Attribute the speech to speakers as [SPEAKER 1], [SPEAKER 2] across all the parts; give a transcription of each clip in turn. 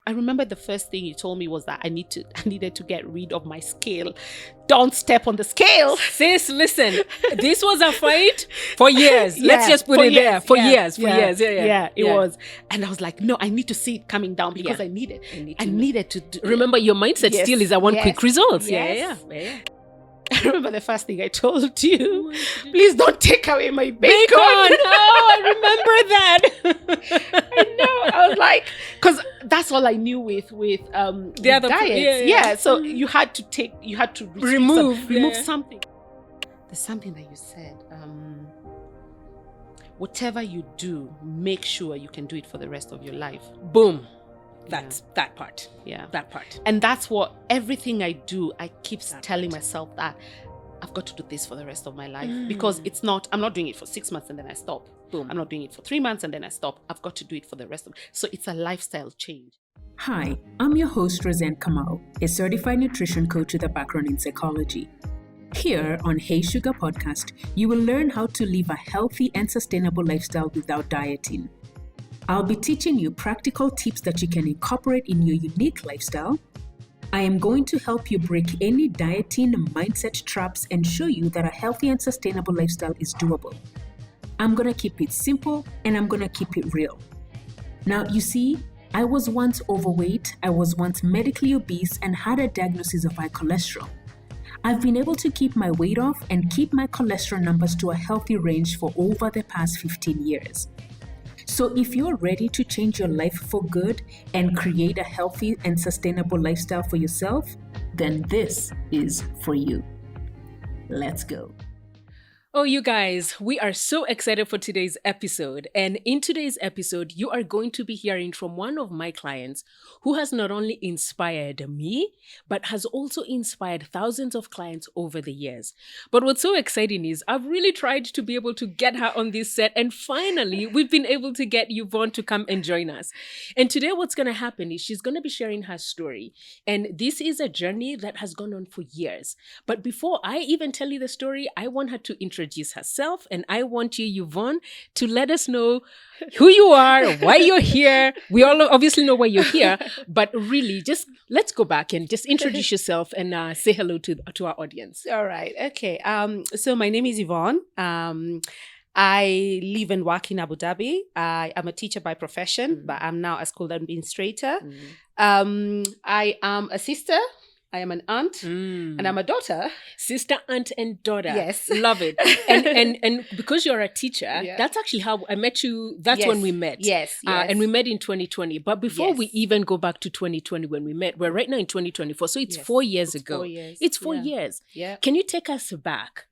[SPEAKER 1] I remember the first thing you told me was that I needed to get rid of my scale. Don't step on the scale.
[SPEAKER 2] Sis, listen, this was a fight for years. Let's just put it there. For years.
[SPEAKER 1] Yeah, it was. And I was like, no, I need to see it coming down because I needed to do.
[SPEAKER 2] Remember, your mindset still is I want quick results. Yeah.
[SPEAKER 1] I remember the first thing I told you, please don't take away my bacon.
[SPEAKER 2] I remember that.
[SPEAKER 1] I know. I was like, because that's all I knew with the
[SPEAKER 2] other
[SPEAKER 1] diets. So you had to remove something. There's something that you said. Whatever you do, make sure you can do it for the rest of your life.
[SPEAKER 2] Boom. That's that part.
[SPEAKER 1] Yeah.
[SPEAKER 2] That part.
[SPEAKER 1] And that's what everything I do, I keep telling myself that I've got to do this for the rest of my life because I'm not doing it for 6 months and then I stop.
[SPEAKER 2] Boom.
[SPEAKER 1] I'm not doing it for 3 months and then I stop. I've got to do it for the rest of it. So it's a lifestyle change.
[SPEAKER 3] Hi, I'm your host, Roseanne Kamau, a certified nutrition coach with a background in psychology. Here on Hey Sugar Podcast, you will learn how to live a healthy and sustainable lifestyle without dieting. I'll be teaching you practical tips that you can incorporate in your unique lifestyle. I am going to help you break any dieting mindset traps and show you that a healthy and sustainable lifestyle is doable. I'm going to keep it simple and I'm going to keep it real. Now, you see, I was once overweight, I was once medically obese and had a diagnosis of high cholesterol. I've been able to keep my weight off and keep my cholesterol numbers to a healthy range for over the past 15 years. So if you're ready to change your life for good and create a healthy and sustainable lifestyle for yourself, then this is for you. Let's go.
[SPEAKER 2] Oh, you guys, we are so excited for today's episode. And in today's episode, you are going to be hearing from one of my clients who has not only inspired me, but has also inspired thousands of clients over the years. But what's so exciting is I've really tried to be able to get her on this set. And finally, we've been able to get Yvonne to come and join us. And today what's going to happen is she's going to be sharing her story. And this is a journey that has gone on for years. But before I even tell you the story, I want her to introduce herself, and I want you, Yvonne, to let us know who you are, why you're here. We all obviously know why you're here, but really, just let's go back and just introduce yourself and say hello to our audience.
[SPEAKER 1] All right. Okay. So my name is Yvonne. I live and work in Abu Dhabi. I am a teacher by profession, but I'm now a school administrator. I am a sister. I am an aunt and I'm a daughter.
[SPEAKER 2] Sister, aunt, and daughter.
[SPEAKER 1] Yes.
[SPEAKER 2] Love it. And because you're a teacher, that's actually how I met you. That's when we met.
[SPEAKER 1] Yes.
[SPEAKER 2] And we met in 2020. But before we even go back to 2020 when we met, we're right now in 2024. So it's 4 years ago.
[SPEAKER 1] 4 years.
[SPEAKER 2] It's 4 years.
[SPEAKER 1] Yeah.
[SPEAKER 2] Can you take us back?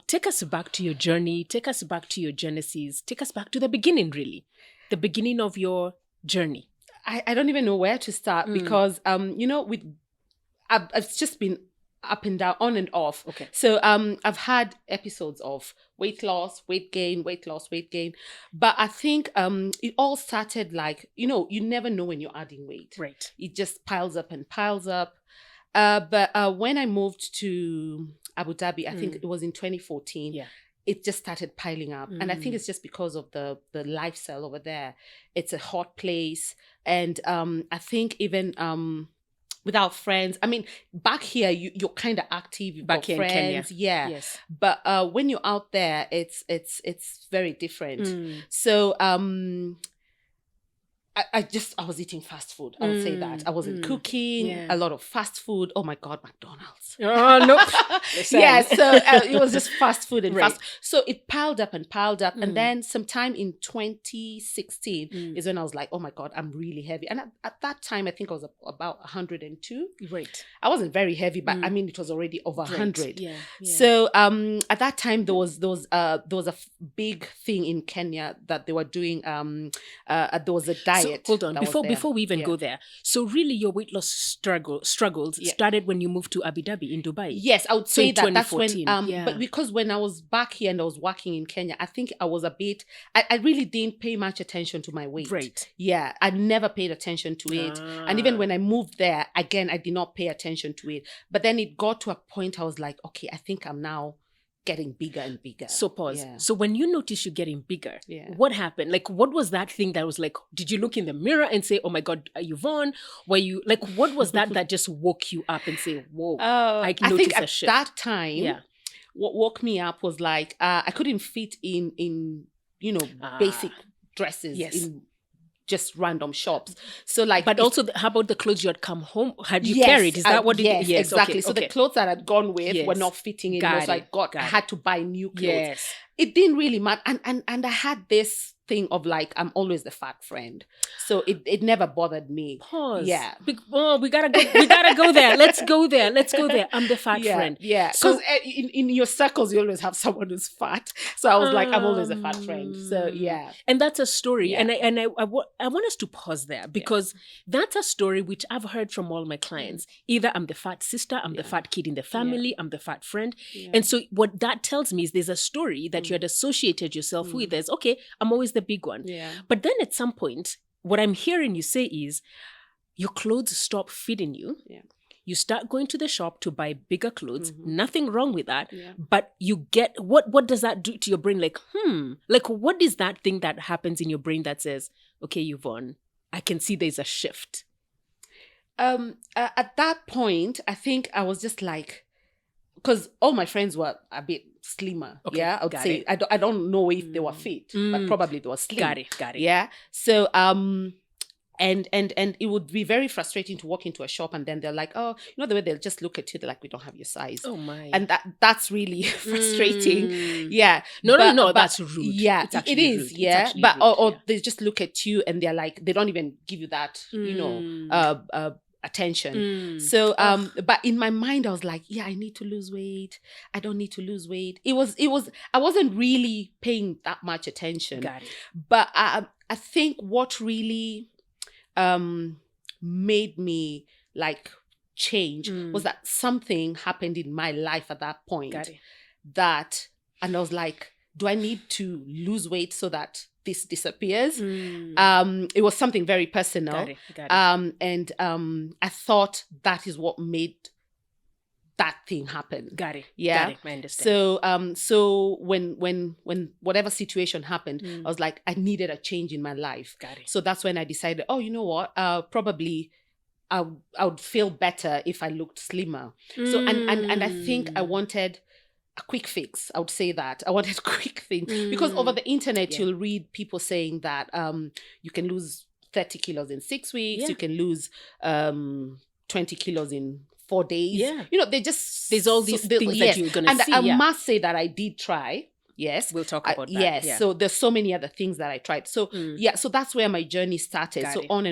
[SPEAKER 2] Take us back to your journey. Take us back to your genesis. Take us back to the beginning, really. The beginning of your journey.
[SPEAKER 1] I don't even know where to start because, I've just been up and down, on and off.
[SPEAKER 2] Okay.
[SPEAKER 1] So I've had episodes of weight loss, weight gain, weight loss, weight gain. But I think it all started like, you never know when you're adding weight.
[SPEAKER 2] Right.
[SPEAKER 1] It just piles up and piles up. But when I moved to Abu Dhabi, I think it was in 2014. It just started piling up. And I think it's just because of the lifestyle over there. It's a hot place. And I think even without friends, I mean, back here you're kind of active. You've
[SPEAKER 2] back
[SPEAKER 1] got
[SPEAKER 2] here
[SPEAKER 1] friends,
[SPEAKER 2] in Kenya.
[SPEAKER 1] yeah.
[SPEAKER 2] Yes.
[SPEAKER 1] But when you're out there, it's very different. So I was eating fast food. I would say that. I wasn't cooking. A lot of fast food. Oh my God, McDonald's.
[SPEAKER 2] Oh, nope.
[SPEAKER 1] Yeah, so it was just fast food and fast. So it piled up. And then sometime in 2016 is when I was like, oh my God, I'm really heavy. And at that time, I think I was about 102.
[SPEAKER 2] Right.
[SPEAKER 1] I wasn't very heavy, but I mean, it was already over 100.
[SPEAKER 2] Yeah.
[SPEAKER 1] So at that time, there was a big thing in Kenya that they were doing. There was a diet.
[SPEAKER 2] So, hold on, before we even go there. So really your weight loss struggles started when you moved to Abu Dhabi in Dubai.
[SPEAKER 1] Yes, I would say that's when,
[SPEAKER 2] yeah.
[SPEAKER 1] But because when I was back here and I was working in Kenya, I think I was a bit, I really didn't pay much attention to my weight.
[SPEAKER 2] Right.
[SPEAKER 1] Yeah, I never paid attention to it. And even when I moved there, again, I did not pay attention to it. But then it got to a point I was like, okay, I think I'm now getting bigger and bigger.
[SPEAKER 2] So pause.
[SPEAKER 1] Yeah.
[SPEAKER 2] So when you notice you're getting bigger,
[SPEAKER 1] Yeah.
[SPEAKER 2] what happened? Like, what was that thing that was like, did you look in the mirror and say, oh my God, Yvonne, were you like, what was that just woke you up and say, whoa, I
[SPEAKER 1] think
[SPEAKER 2] noticed a
[SPEAKER 1] at
[SPEAKER 2] shift?
[SPEAKER 1] that time, what woke me up was like, I couldn't fit in basic dresses in just random shops. So like,
[SPEAKER 2] but also, how about the clothes you had come home? Had you carried? Is that what it?
[SPEAKER 1] Yes, exactly.
[SPEAKER 2] Okay,
[SPEAKER 1] so the clothes that I'd gone with were not fitting anymore. So I had to buy new clothes.
[SPEAKER 2] Yes.
[SPEAKER 1] It didn't really matter. And I had this thing of like, I'm always the fat friend. So it never bothered me.
[SPEAKER 2] Pause.
[SPEAKER 1] Yeah.
[SPEAKER 2] We gotta go there. Let's go there. I'm the fat friend.
[SPEAKER 1] Yeah. Because
[SPEAKER 2] So
[SPEAKER 1] in your circles, you always have someone who's fat. So I was like, I'm always a fat friend. So yeah.
[SPEAKER 2] And that's a story.
[SPEAKER 1] Yeah.
[SPEAKER 2] And I want us to pause there because that's a story which I've heard from all my clients. Either I'm the fat sister, I'm the fat kid in the family, I'm the fat friend.
[SPEAKER 1] Yeah.
[SPEAKER 2] And so what that tells me is there's a story that you had associated yourself with as, okay, I'm always the big one.
[SPEAKER 1] Yeah.
[SPEAKER 2] But then at some point, what I'm hearing you say is your clothes stop fitting you.
[SPEAKER 1] Yeah.
[SPEAKER 2] You start going to the shop to buy bigger clothes. Nothing wrong with that.
[SPEAKER 1] Yeah.
[SPEAKER 2] But you get, what does that do to your brain? Like, like what is that thing that happens in your brain that says, okay, Yvonne, I can see there's a shift?
[SPEAKER 1] At that point, I think I was just like, because all my friends were a bit slimmer.
[SPEAKER 2] Okay,
[SPEAKER 1] Yeah, I would say I don't know if they were fit, but probably they were slim.
[SPEAKER 2] Got it.
[SPEAKER 1] Yeah. So and it would be very frustrating to walk into a shop and then they're like, oh, the way they'll just look at you, they're like, we don't have your size.
[SPEAKER 2] Oh my.
[SPEAKER 1] And that's really frustrating. Yeah.
[SPEAKER 2] No, that's rude.
[SPEAKER 1] Yeah,
[SPEAKER 2] it
[SPEAKER 1] is.
[SPEAKER 2] Rude.
[SPEAKER 1] Yeah. But or they just look at you and they're like, they don't even give you that, attention. So but in my mind I was like, I need to lose weight. I don't need to lose weight. It was I wasn't really paying that much attention.
[SPEAKER 2] Got it.
[SPEAKER 1] But I think what really made me like change was that something happened in my life at that point.
[SPEAKER 2] Got it.
[SPEAKER 1] And I was like, do I need to lose weight so that this disappears? It was something very personal.
[SPEAKER 2] Got it.
[SPEAKER 1] And I thought that is what made that thing happen.
[SPEAKER 2] Got it.
[SPEAKER 1] Yeah.
[SPEAKER 2] Got it. I understand.
[SPEAKER 1] So when whatever situation happened, I was like, I needed a change in my life.
[SPEAKER 2] Got it.
[SPEAKER 1] So that's when I decided, oh, you know what? Probably I would feel better if I looked slimmer. So and I think I wanted a quick fix. I would say that I wanted a quick thing because over the internet you'll read people saying that you can lose 30 kilos in 6 weeks. You can lose 20 kilos in 4 days.
[SPEAKER 2] Yeah.
[SPEAKER 1] There's
[SPEAKER 2] all these things that you're going to see.
[SPEAKER 1] And I must say that I did try. Yes.
[SPEAKER 2] We'll talk about that.
[SPEAKER 1] Yes.
[SPEAKER 2] Yeah.
[SPEAKER 1] So there's so many other things that I tried. So so that's where my journey started.
[SPEAKER 2] Got
[SPEAKER 1] so
[SPEAKER 2] it.
[SPEAKER 1] on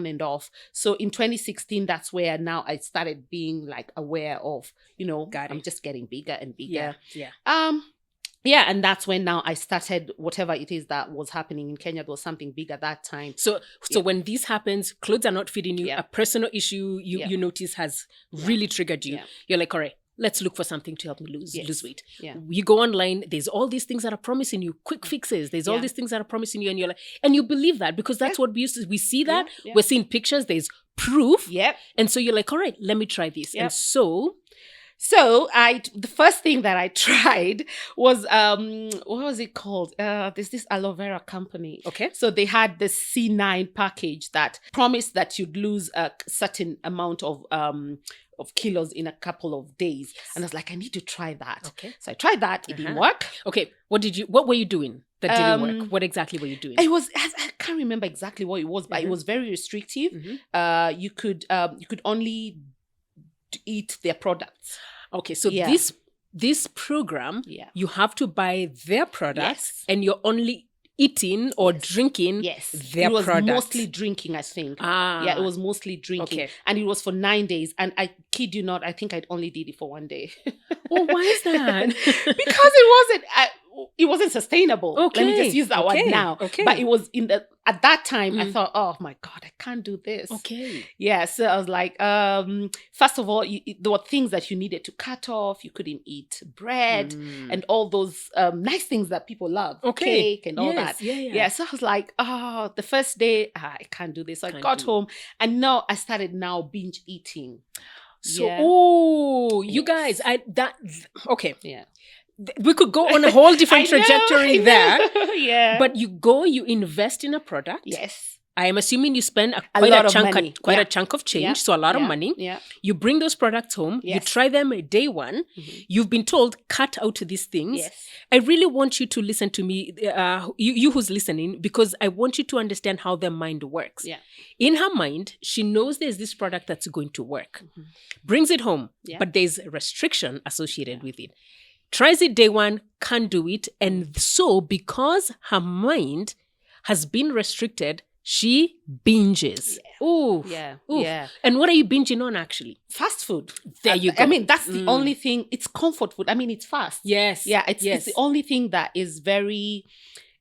[SPEAKER 1] and off. So in 2016, that's where now I started being like aware of, I'm just getting bigger and bigger.
[SPEAKER 2] Yeah.
[SPEAKER 1] And that's when now I started whatever it is that was happening in Kenya. There was something big at that time.
[SPEAKER 2] So when this happens, clothes are not fitting you, a personal issue you notice has really triggered you.
[SPEAKER 1] Yeah.
[SPEAKER 2] You're like, all right, let's look for something to help me lose weight.
[SPEAKER 1] Yeah.
[SPEAKER 2] You go online, there's all these things that are promising you quick fixes. There's all these things that are promising you, and you're like, and you believe that because that's what we see that.
[SPEAKER 1] Yeah.
[SPEAKER 2] We're seeing pictures, there's proof.
[SPEAKER 1] Yep.
[SPEAKER 2] And so you're like, all right, let me try this.
[SPEAKER 1] Yep.
[SPEAKER 2] And so
[SPEAKER 1] the first thing that I tried was what was it called? There's this aloe vera company.
[SPEAKER 2] Okay.
[SPEAKER 1] So they had this C9 package that promised that you'd lose a certain amount of kilos in a couple of days. Yes. And I was like, I need to try that.
[SPEAKER 2] Okay.
[SPEAKER 1] So I tried that. It didn't work.
[SPEAKER 2] Okay. What were you doing that didn't work? What exactly were you doing?
[SPEAKER 1] I can't remember exactly what it was, but it was very restrictive. You could only eat their products.
[SPEAKER 2] Okay, so this program, you have to buy their products, and you're only eating or drinking their products.
[SPEAKER 1] It was mostly drinking, I think. Yeah, it was mostly drinking. Okay. And it was for 9 days. And I kid you not, I think I only did it for 1 day.
[SPEAKER 2] Oh, why is that?
[SPEAKER 1] Because it wasn't sustainable.
[SPEAKER 2] Okay.
[SPEAKER 1] Let me just use that word now.
[SPEAKER 2] Okay.
[SPEAKER 1] But it was at that time, I thought, oh my God, I can't do this.
[SPEAKER 2] Okay.
[SPEAKER 1] Yeah. So I was like, first of all, there were things that you needed to cut off. You couldn't eat bread and all those nice things that people love.
[SPEAKER 2] Okay.
[SPEAKER 1] Cake and all that.
[SPEAKER 2] Yeah.
[SPEAKER 1] So I was like, the first day, I can't do this. So I got home and now I started binge eating.
[SPEAKER 2] So, you guys, okay.
[SPEAKER 1] Yeah.
[SPEAKER 2] we could go on a whole different trajectory there.
[SPEAKER 1] Yeah.
[SPEAKER 2] But you invest in a product.
[SPEAKER 1] Yes.
[SPEAKER 2] I am assuming you spend
[SPEAKER 1] a lot of money.
[SPEAKER 2] A chunk of change, so a lot of money.
[SPEAKER 1] Yeah.
[SPEAKER 2] You bring those products home.
[SPEAKER 1] Yes.
[SPEAKER 2] You try them day one. Mm-hmm. You've been told, cut out these things.
[SPEAKER 1] Yes.
[SPEAKER 2] I really want you to listen to me, you who's listening, because I want you to understand how their mind works.
[SPEAKER 1] Yeah.
[SPEAKER 2] In her mind, she knows there's this product that's going to work. Mm-hmm. Brings it home, but there's a restriction associated with it. Tries it day one, can't do it. And so because her mind has been restricted, she binges.
[SPEAKER 1] Yeah.
[SPEAKER 2] Ooh.
[SPEAKER 1] Yeah.
[SPEAKER 2] Oof.
[SPEAKER 1] Yeah.
[SPEAKER 2] And what are you binging on actually?
[SPEAKER 1] Fast food.
[SPEAKER 2] There you go.
[SPEAKER 1] I mean, that's the only thing. It's comfort food. I mean, it's fast.
[SPEAKER 2] Yes.
[SPEAKER 1] Yeah. It's the only thing that is very...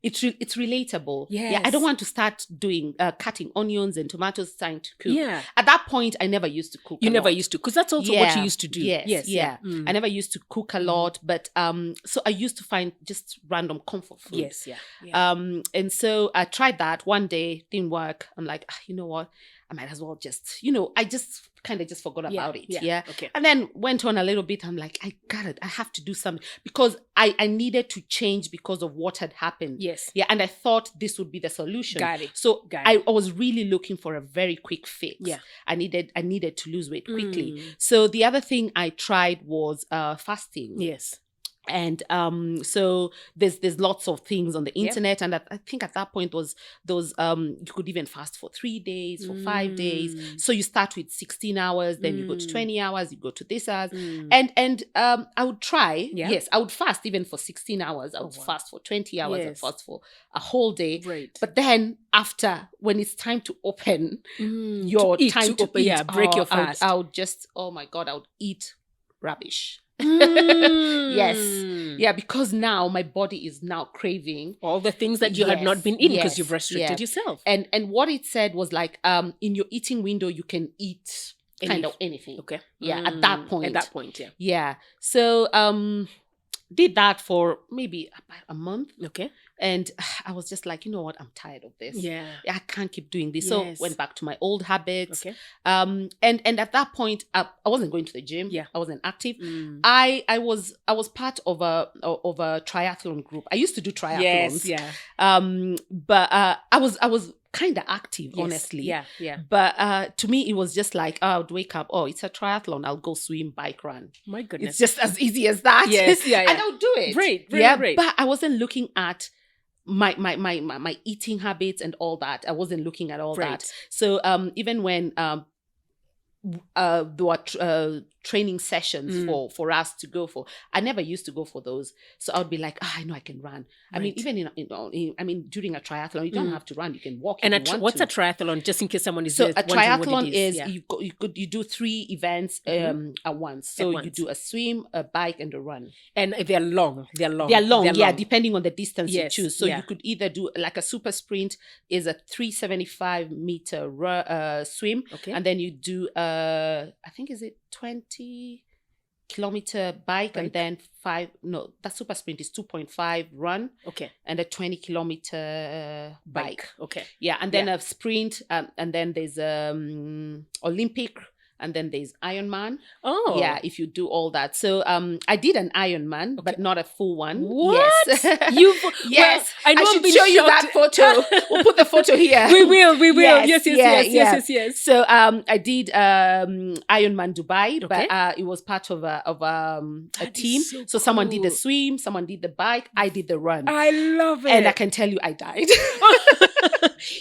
[SPEAKER 1] It's relatable.
[SPEAKER 2] Yes.
[SPEAKER 1] Yeah, I don't want to start doing cutting onions and tomatoes trying to cook.
[SPEAKER 2] Yeah.
[SPEAKER 1] At that point, I never used to cook.
[SPEAKER 2] You never used to, because that's also what you used to do.
[SPEAKER 1] Yes. Yeah. I never used to cook a lot, but so I used to find just random comfort food.
[SPEAKER 2] Yes. Yeah.
[SPEAKER 1] And so I tried that one day, didn't work. I'm like, you know what? I might as well just, I just kind of just forgot about it. Yeah.
[SPEAKER 2] Okay.
[SPEAKER 1] And then went on a little bit. I'm like, I got it. I have to do something because I needed to change because of what had happened.
[SPEAKER 2] Yes.
[SPEAKER 1] Yeah. And I thought this would be the solution.
[SPEAKER 2] Got it.
[SPEAKER 1] So I was really looking for a very quick fix.
[SPEAKER 2] Yeah.
[SPEAKER 1] I needed to lose weight quickly. So the other thing I tried was fasting.
[SPEAKER 2] Yes.
[SPEAKER 1] And so there's lots of things on the internet, and I think at that point was those you could even fast for 3 days, for 5 days. So you start with 16 hours, then you go to 20 hours, you go to this hours, and I would try. Yeah. Yes, I would fast even for 16 hours. I would fast for 20 hours. I'd fast for a whole day.
[SPEAKER 2] Right.
[SPEAKER 1] But then after, when it's time to open your time to eat,
[SPEAKER 2] break your fast.
[SPEAKER 1] I would just, oh my God, I would eat rubbish. Yes. Yeah, because now my body is now craving
[SPEAKER 2] all the things that you had not been eating because you've restricted yourself.
[SPEAKER 1] And what it said was like, in your eating window, you can eat kind of anything.
[SPEAKER 2] Okay.
[SPEAKER 1] Yeah, at that point.
[SPEAKER 2] At that point, yeah.
[SPEAKER 1] Yeah. So did that for maybe about a month.
[SPEAKER 2] Okay.
[SPEAKER 1] And I was just like, you know what? I'm tired of this.
[SPEAKER 2] Yeah.
[SPEAKER 1] I can't keep doing this. So went back to my old habits.
[SPEAKER 2] Okay.
[SPEAKER 1] And at that point, I wasn't going to the gym. Yeah. I wasn't active. I was part of a triathlon group. I used to do triathlons.
[SPEAKER 2] Yes. Yeah.
[SPEAKER 1] But I was kind of active, honestly.
[SPEAKER 2] Yeah.
[SPEAKER 1] But to me, it was just like, I would wake up. Oh, it's a triathlon. I'll go swim, bike, run.
[SPEAKER 2] My goodness.
[SPEAKER 1] It's just as easy as that.
[SPEAKER 2] Yes. Yeah.
[SPEAKER 1] And I would do it.
[SPEAKER 2] Right.
[SPEAKER 1] But I wasn't looking at my eating habits and all that. I wasn't looking at all that. So even when there were training sessions for us to go for, I never used to go for those. So I would be like, I know I can run. I mean, even during a triathlon, you don't have to run. You can walk.
[SPEAKER 2] And what's a triathlon? Just in case someone is
[SPEAKER 1] so a triathlon is you do 3 events at once. So you do a swim, a bike, and a run.
[SPEAKER 2] And they're long.
[SPEAKER 1] Yeah, depending on the distance you choose. So you could either do like a super sprint is a 375 meter swim, and then you do I think is it 20-kilometer bike, and then that super sprint is 2.5 run, and a 20-kilometer bike. Yeah, and then a sprint, and then there's Olympic, and then there's Ironman.
[SPEAKER 2] Oh.
[SPEAKER 1] Yeah, if you do all that. So I did an Ironman, but not a full one.
[SPEAKER 2] What?
[SPEAKER 1] Yes.
[SPEAKER 2] Yes.
[SPEAKER 1] Well, I should show you that photo. We'll put the photo here.
[SPEAKER 2] We will. Yes.
[SPEAKER 1] So I did Ironman Dubai, but it was part of a team. So someone did the swim, someone did the bike, I did the run.
[SPEAKER 2] I love it.
[SPEAKER 1] And I can tell you I died.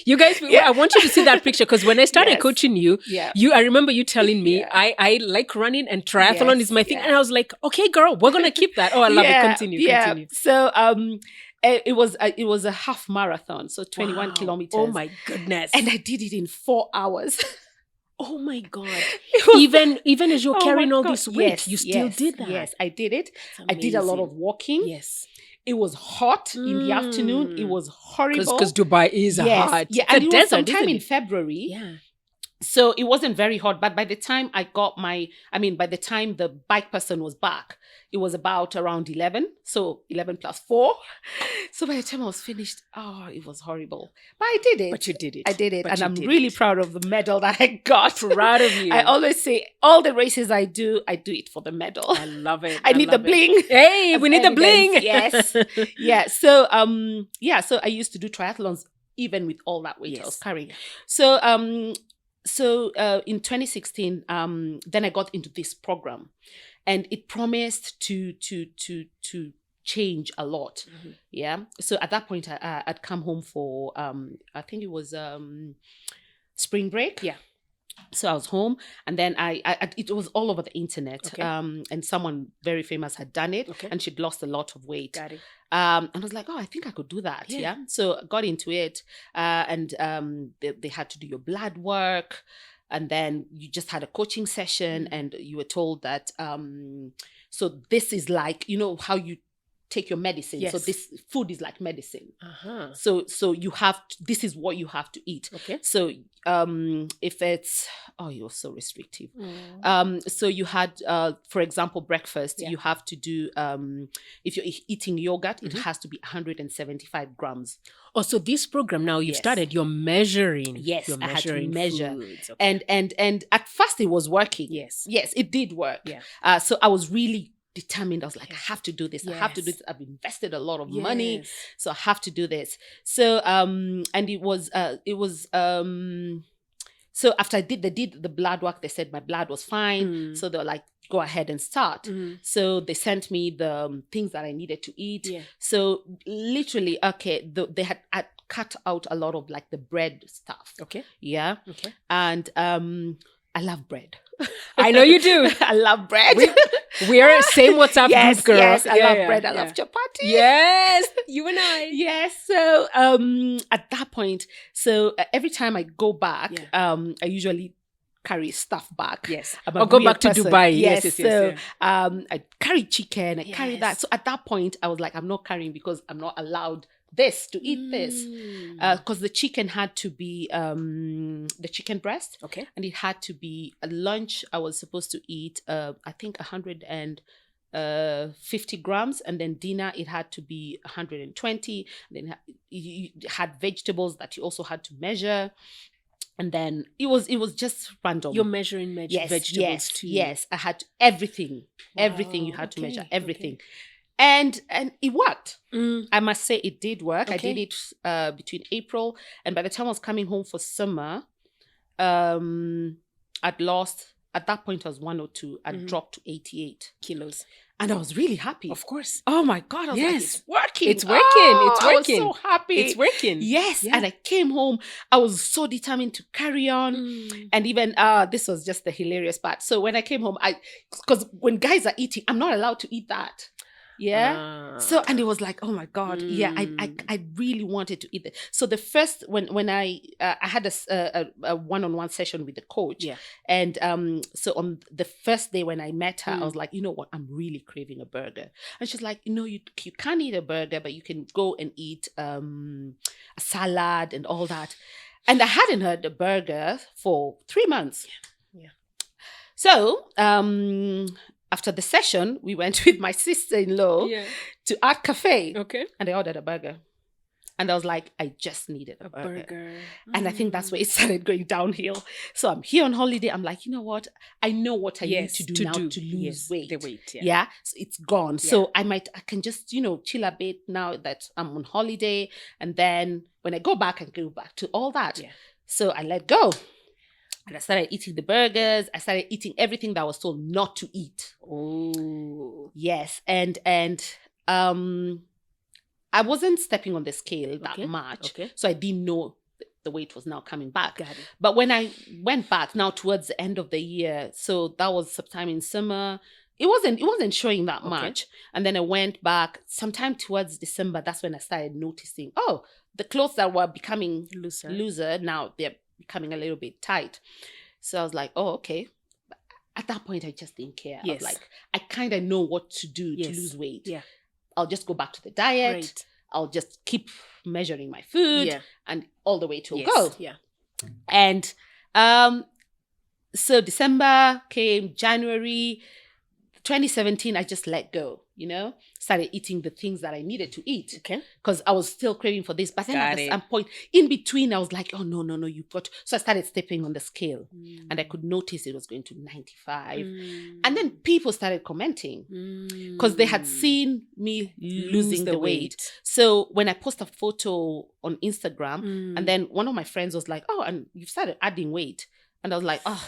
[SPEAKER 2] You guys, I want you to see that picture, because when I started coaching you, I remember you telling me I like running and triathlon is my thing. And I was like, okay, girl, we're going to keep that. Oh, I love it. Continue.
[SPEAKER 1] So it was a half marathon, so 21 kilometers.
[SPEAKER 2] Oh my goodness.
[SPEAKER 1] And I did it in 4 hours.
[SPEAKER 2] Oh my God. Even as you're carrying all this weight, you still did that.
[SPEAKER 1] Yes, I did it. I did a lot of walking.
[SPEAKER 2] Yes.
[SPEAKER 1] It was hot in the afternoon. It was horrible.
[SPEAKER 2] Because Dubai is hot.
[SPEAKER 1] Yeah, and it was sometime in February.
[SPEAKER 2] Yeah.
[SPEAKER 1] So it wasn't very hot, but by the time by the time the bike person was back, it was about around 11. So 11 plus 4. So by the time I was finished, it was horrible. But I did it.
[SPEAKER 2] But you did it.
[SPEAKER 1] I did it.
[SPEAKER 2] But
[SPEAKER 1] and
[SPEAKER 2] you
[SPEAKER 1] I'm
[SPEAKER 2] did
[SPEAKER 1] really
[SPEAKER 2] it.
[SPEAKER 1] proud of the medal that I got.
[SPEAKER 2] Proud of you.
[SPEAKER 1] I always say all the races I do it for the medal.
[SPEAKER 2] I love it.
[SPEAKER 1] I need the bling.
[SPEAKER 2] Hey, we need the bling.
[SPEAKER 1] Yes. Yeah. So so I used to do triathlons even with all that weight I was carrying. So in 2016, then I got into this program, and it promised to change a lot.
[SPEAKER 2] Mm-hmm.
[SPEAKER 1] Yeah. So at that point, I'd come home for I think it was spring break.
[SPEAKER 2] Yeah.
[SPEAKER 1] So I was home, and then I it was all over the internet.
[SPEAKER 2] Okay.
[SPEAKER 1] And someone very famous had done it, and she'd lost a lot of weight.
[SPEAKER 2] Got it.
[SPEAKER 1] And I was like, I think I could do that. Yeah. So I got into it, and they had to do your blood work, and then you just had a coaching session, and you were told that so this is like, how you take your medicine.
[SPEAKER 2] Yes.
[SPEAKER 1] So this food is like medicine.
[SPEAKER 2] Uh-huh.
[SPEAKER 1] So you have this is what you have to eat.
[SPEAKER 2] Okay.
[SPEAKER 1] So if it's you're so restrictive. So you had for example breakfast, you have to do if you're eating yogurt, it has to be 175 grams.
[SPEAKER 2] Oh, so this program now you've started, you're measuring.
[SPEAKER 1] Yes,
[SPEAKER 2] you're
[SPEAKER 1] measuring I had to measure.
[SPEAKER 2] Foods. Okay.
[SPEAKER 1] And at first it was working.
[SPEAKER 2] Yes,
[SPEAKER 1] it did work.
[SPEAKER 2] Yeah.
[SPEAKER 1] So I was really determined. I was like, I have to do this. I have to do this. I've invested a lot of money, so I have to do this. So and it was so after they did the blood work, they said my blood was fine. So they were like, go ahead and start. So they sent me the things that I needed to eat. So literally, they had cut out a lot of like the bread stuff.
[SPEAKER 2] Okay.
[SPEAKER 1] Yeah.
[SPEAKER 2] Okay.
[SPEAKER 1] And I love bread.
[SPEAKER 2] I know you do.
[SPEAKER 1] I love bread.
[SPEAKER 2] We're same WhatsApp group, girl.
[SPEAKER 1] Yes, I love bread. I love chapati.
[SPEAKER 2] Yes, you and I.
[SPEAKER 1] Yes. So at that point, every time I go back, I usually carry stuff back.
[SPEAKER 2] Yes.
[SPEAKER 1] Or
[SPEAKER 2] go back to Dubai. Yes.
[SPEAKER 1] So I carry chicken. I carry that. So at that point, I was like, I'm not carrying because I'm not allowed to eat this, because the chicken had to be the chicken breast, and it had to be a lunch. I was supposed to eat I think 150 grams, and then dinner it had to be 120. Then you had vegetables that you also had to measure. And then it was just random.
[SPEAKER 2] You're measuring vegetables too.
[SPEAKER 1] Yes, I had everything. Wow. Everything you had to measure. Everything. Okay. And it worked. I must say it did work. I did it between April, and by the time I was coming home for summer, I'd lost, at that point I was 102. I'd dropped to 88 kilos. And I was really happy.
[SPEAKER 2] Of course.
[SPEAKER 1] Oh my God. I was like, it's working.
[SPEAKER 2] It's working. It's working.
[SPEAKER 1] I was so happy.
[SPEAKER 2] It's working.
[SPEAKER 1] Yes. Yeah. And I came home. I was so determined to carry on. And even, this was just the hilarious part. So when I came home, because when guys are eating, I'm not allowed to eat that. Yeah. So, and it was like, oh my God. Yeah. I really wanted to eat it. So the first, when I had a one-on-one session with the coach. Yeah. And so on the first day when I met her, I was like, you know what? I'm really craving a burger. And she's like, you can't eat a burger, but you can go and eat a salad and all that. And I hadn't had a burger for 3 months. Yeah. So, after the session, we went with my sister-in-law to Art Cafe. Okay. And I ordered a burger. And I was like, I just needed a burger. And I think that's where it started going downhill. So I'm here on holiday. I'm like, you know what? I know what I need to do now to lose weight.
[SPEAKER 2] The weight,
[SPEAKER 1] yeah. So it's gone. Yeah. So I can just, chill a bit now that I'm on holiday. And then when I go back, I can go back to all that. Yeah. So I let go. And I started eating the burgers. I started eating everything that I was told not to eat. Oh. Yes. And I wasn't stepping on the scale that much. Okay. So I didn't know the weight was now coming back. Got it. But when I went back now towards the end of the year, so that was sometime in summer, it wasn't showing that much. And then I went back sometime towards December. That's when I started noticing, the clothes that were becoming looser now, they're becoming a little bit tight. So I was like, okay. But at that point, I just didn't care. Yes. I was like, I kind of know what to do to lose weight. Yeah. I'll just go back to the diet. Right. I'll just keep measuring my food and all the way to go. Yeah. And So December came, January 2017, I just let go, started eating the things that I needed to eat.
[SPEAKER 2] Okay.
[SPEAKER 1] Because I was still craving for this. But then at some point in between, I was like, oh, no, you've got. So I started stepping on the scale and I could notice it was going to 95. And then people started commenting because they had seen me losing the weight. So when I post a photo on Instagram and then one of my friends was like, oh, and you've started adding weight. And I was like, oh,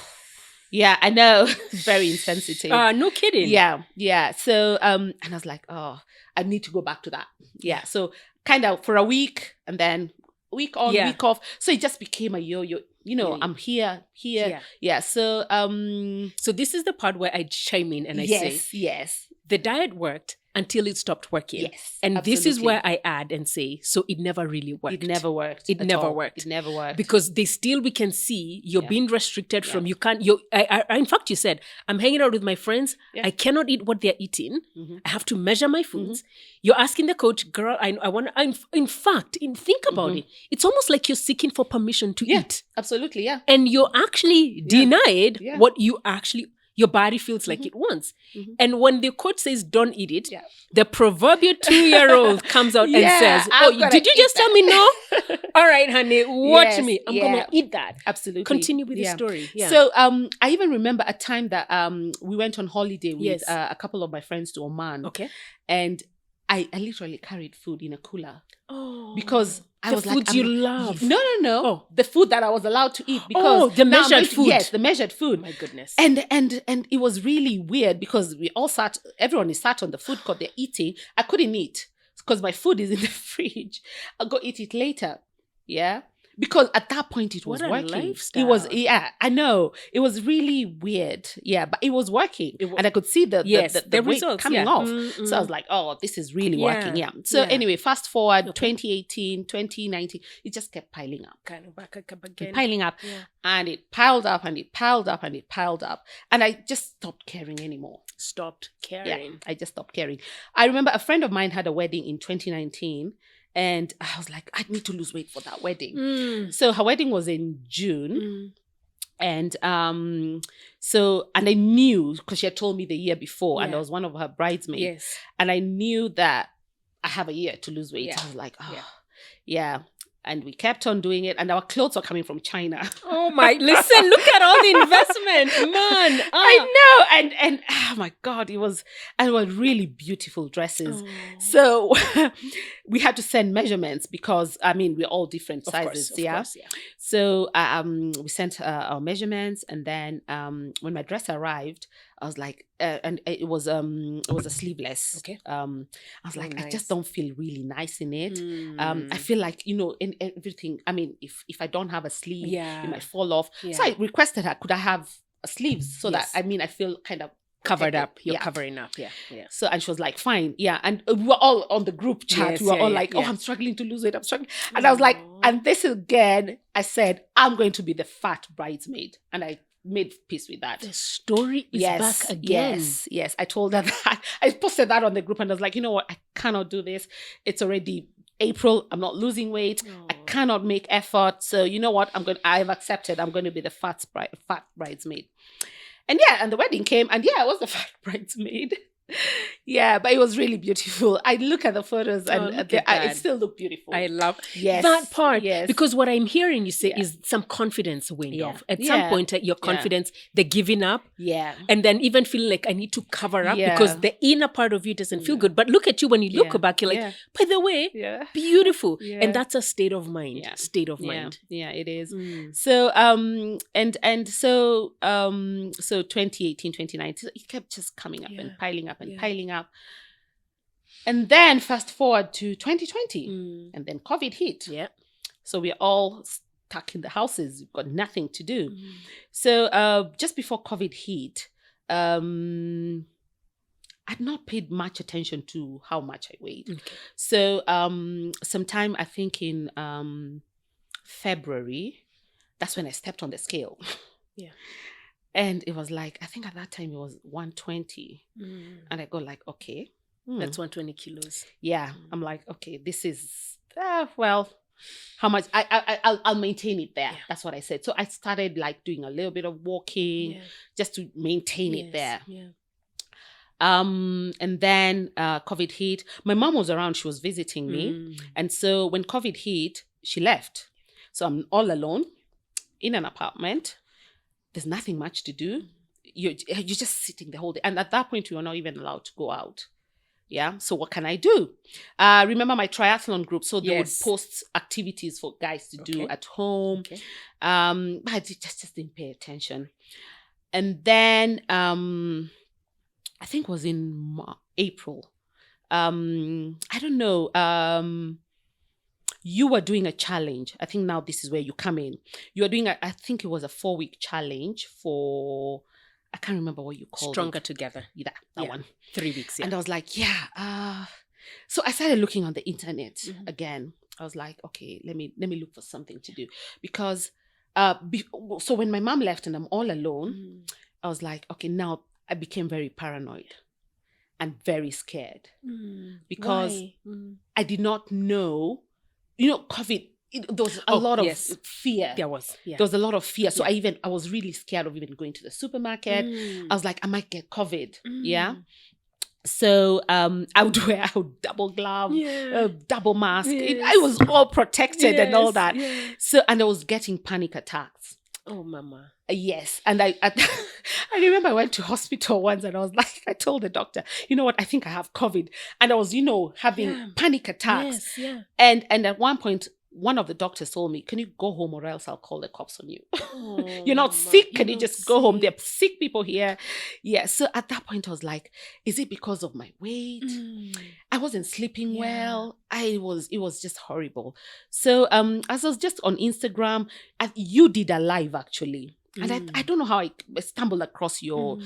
[SPEAKER 1] yeah, I know. Very insensitive.
[SPEAKER 2] No kidding.
[SPEAKER 1] Yeah. So, and I was like, oh, I need to go back to that. Yeah. So kind of for a week and then week on, week off. So it just became a yo-yo. I'm here. Yeah. So,
[SPEAKER 2] so this is the part where I chime in and I say,
[SPEAKER 1] yes,
[SPEAKER 2] the diet worked until it stopped working.
[SPEAKER 1] Yes.
[SPEAKER 2] And
[SPEAKER 1] absolutely.
[SPEAKER 2] This is where I add and say, so it never really worked.
[SPEAKER 1] It never worked.
[SPEAKER 2] It never worked. Because we can see you're being restricted from, you can't, in fact, you said, I'm hanging out with my friends. I cannot eat what they're eating. I have to measure my foods. You're asking the coach, girl, I want to, in fact, think about it. It's almost like you're seeking for permission to eat.
[SPEAKER 1] Absolutely, yeah.
[SPEAKER 2] And you're actually denied what you actually, your body feels like it wants. And when the coach says don't eat it, the proverbial 2-year-old comes out and says, oh, did you just tell me no? All right, honey, watch me. I'm going to eat that.
[SPEAKER 1] Absolutely.
[SPEAKER 2] Continue with the story. Yeah.
[SPEAKER 1] So I even remember a time that we went on holiday with a couple of my friends to Oman.
[SPEAKER 2] Okay.
[SPEAKER 1] And I literally carried food in a cooler.
[SPEAKER 2] Oh.
[SPEAKER 1] Because I was like,
[SPEAKER 2] you love.
[SPEAKER 1] No.
[SPEAKER 2] Oh.
[SPEAKER 1] The food that I was allowed to eat because
[SPEAKER 2] the measured food.
[SPEAKER 1] Yes, the measured food.
[SPEAKER 2] Oh my goodness.
[SPEAKER 1] And it was really weird because everyone is sat on the food court, they're eating. I couldn't eat because my food is in the fridge. I'll go eat it later. Yeah. Because at that point it was working.
[SPEAKER 2] Lifestyle.
[SPEAKER 1] It was, I know. It was really weird. Yeah, but it was working. And I could see the weight
[SPEAKER 2] results
[SPEAKER 1] coming off. So I was like, oh, this is really working. Yeah. So anyway, fast forward 2018, 2019, it just kept piling up.
[SPEAKER 2] Kind of back up again.
[SPEAKER 1] Piling up. Yeah. And it piled up and it piled up and it piled up. And I just stopped caring anymore.
[SPEAKER 2] Stopped caring.
[SPEAKER 1] Yeah, I just stopped caring. I remember a friend of mine had a wedding in 2019. And I was like, I need to lose weight for that wedding. So her wedding was in June. And and I knew, because she had told me the year before, and I was one of her bridesmaids.
[SPEAKER 2] Yes.
[SPEAKER 1] And I knew that I have a year to lose weight.
[SPEAKER 2] Yeah.
[SPEAKER 1] I was like, yeah. And we kept on doing it. And our clothes were coming from China.
[SPEAKER 2] Oh my, listen, look at all the investment, man.
[SPEAKER 1] I know. And oh my God, it was really beautiful dresses. So we had to send measurements because, we're all different sizes.
[SPEAKER 2] Of course.
[SPEAKER 1] So we sent our measurements. And then when my dress arrived, I was like, and it was a sleeveless.
[SPEAKER 2] Okay.
[SPEAKER 1] I was like,
[SPEAKER 2] nice.
[SPEAKER 1] I just don't feel really nice in it. I feel like, in everything, if I don't have a sleeve, it might fall off. Yeah. So I requested her, could I have a sleeves so that, I feel kind of
[SPEAKER 2] covered up. You're covering up. Yeah.
[SPEAKER 1] So, and she was like, fine. Yeah. And we were all on the group chat. We were all like, I'm struggling to lose weight. I'm struggling. And I was like, and this again, I said, I'm going to be the fat bridesmaid. And I made peace with that.
[SPEAKER 2] The story is back again.
[SPEAKER 1] Yes. I told her that. I posted that on the group and I was like, you know what? I cannot do this. It's already April. I'm not losing weight. I cannot make effort. So you know what? I've accepted. I'm going to be the fat bridesmaid. And the wedding came and I was the fat bridesmaid. Yeah, but it was really beautiful. I look at the photos and it still looked beautiful.
[SPEAKER 2] I love that part. Yes. Because what I'm hearing you say is some confidence went off. At some point, your confidence, the giving up.
[SPEAKER 1] Yeah.
[SPEAKER 2] And then even feeling like I need to cover up because the inner part of you doesn't feel good. But look at you when you look back, you're like, by the way, beautiful. Yeah. And that's a state of mind. Yeah. State of mind.
[SPEAKER 1] Yeah, it is. So so 2018, 2019, it kept just coming up and piling up. Piling up. And then fast forward to 2020 and then COVID hit.
[SPEAKER 2] Yeah.
[SPEAKER 1] So we're all stuck in the houses. We've got nothing to do. So just before COVID hit, I'd not paid much attention to how much I weighed. Okay. So sometime I think in February, that's when I stepped on the scale.
[SPEAKER 2] Yeah.
[SPEAKER 1] And it was like, I think at that time it was 120. And I go like, okay.
[SPEAKER 2] That's 120 kilos.
[SPEAKER 1] Yeah. I'm like, okay, this is, how much I'll maintain it there. That's what I said. So I started like doing a little bit of walking just to maintain it there. And then COVID hit. My mom was around. She was visiting me. And so when COVID hit, she left. So I'm all alone in an apartment. There's nothing much to do. You're just sitting the whole day. And at that point, we were not even allowed to go out. Yeah. So what can I do? Remember my triathlon group. So they would post activities for guys to do at home. But I just didn't pay attention. And then I think it was in April. I don't know. You were doing a challenge. I think now this is where you come in. You were doing, I think it was a 4-week challenge for, I can't remember what you called
[SPEAKER 2] Stronger
[SPEAKER 1] it.
[SPEAKER 2] Together.
[SPEAKER 1] Yeah, that one.
[SPEAKER 2] 3 weeks,
[SPEAKER 1] And I was like, so I started looking on the internet again. I was like, okay, let me look for something to do. Because, so when my mom left and I'm all alone, I was like, okay, now I became very paranoid and very scared. Because I did not know, COVID, there was a lot of fear.
[SPEAKER 2] There was.
[SPEAKER 1] There was a lot of fear. So I was really scared of even going to the supermarket. I was like, I might get COVID. Yeah. So I would double glove, double mask. I was all protected and all that. So, and I was getting panic attacks.
[SPEAKER 2] Oh, mama.
[SPEAKER 1] Yes. And I remember I went to hospital once and I was like, I told the doctor, you know what, I think I have COVID. And I was, having panic attacks. And at one point, one of the doctors told me, can you go home or else I'll call the cops on you?
[SPEAKER 2] Oh,
[SPEAKER 1] You're not sick. Can you just go home? There are sick people here. Yeah. So at that point, I was like, is it because of my weight? I wasn't sleeping well. It was just horrible. So as I was just on Instagram, you did a live actually. And I don't know how I stumbled across your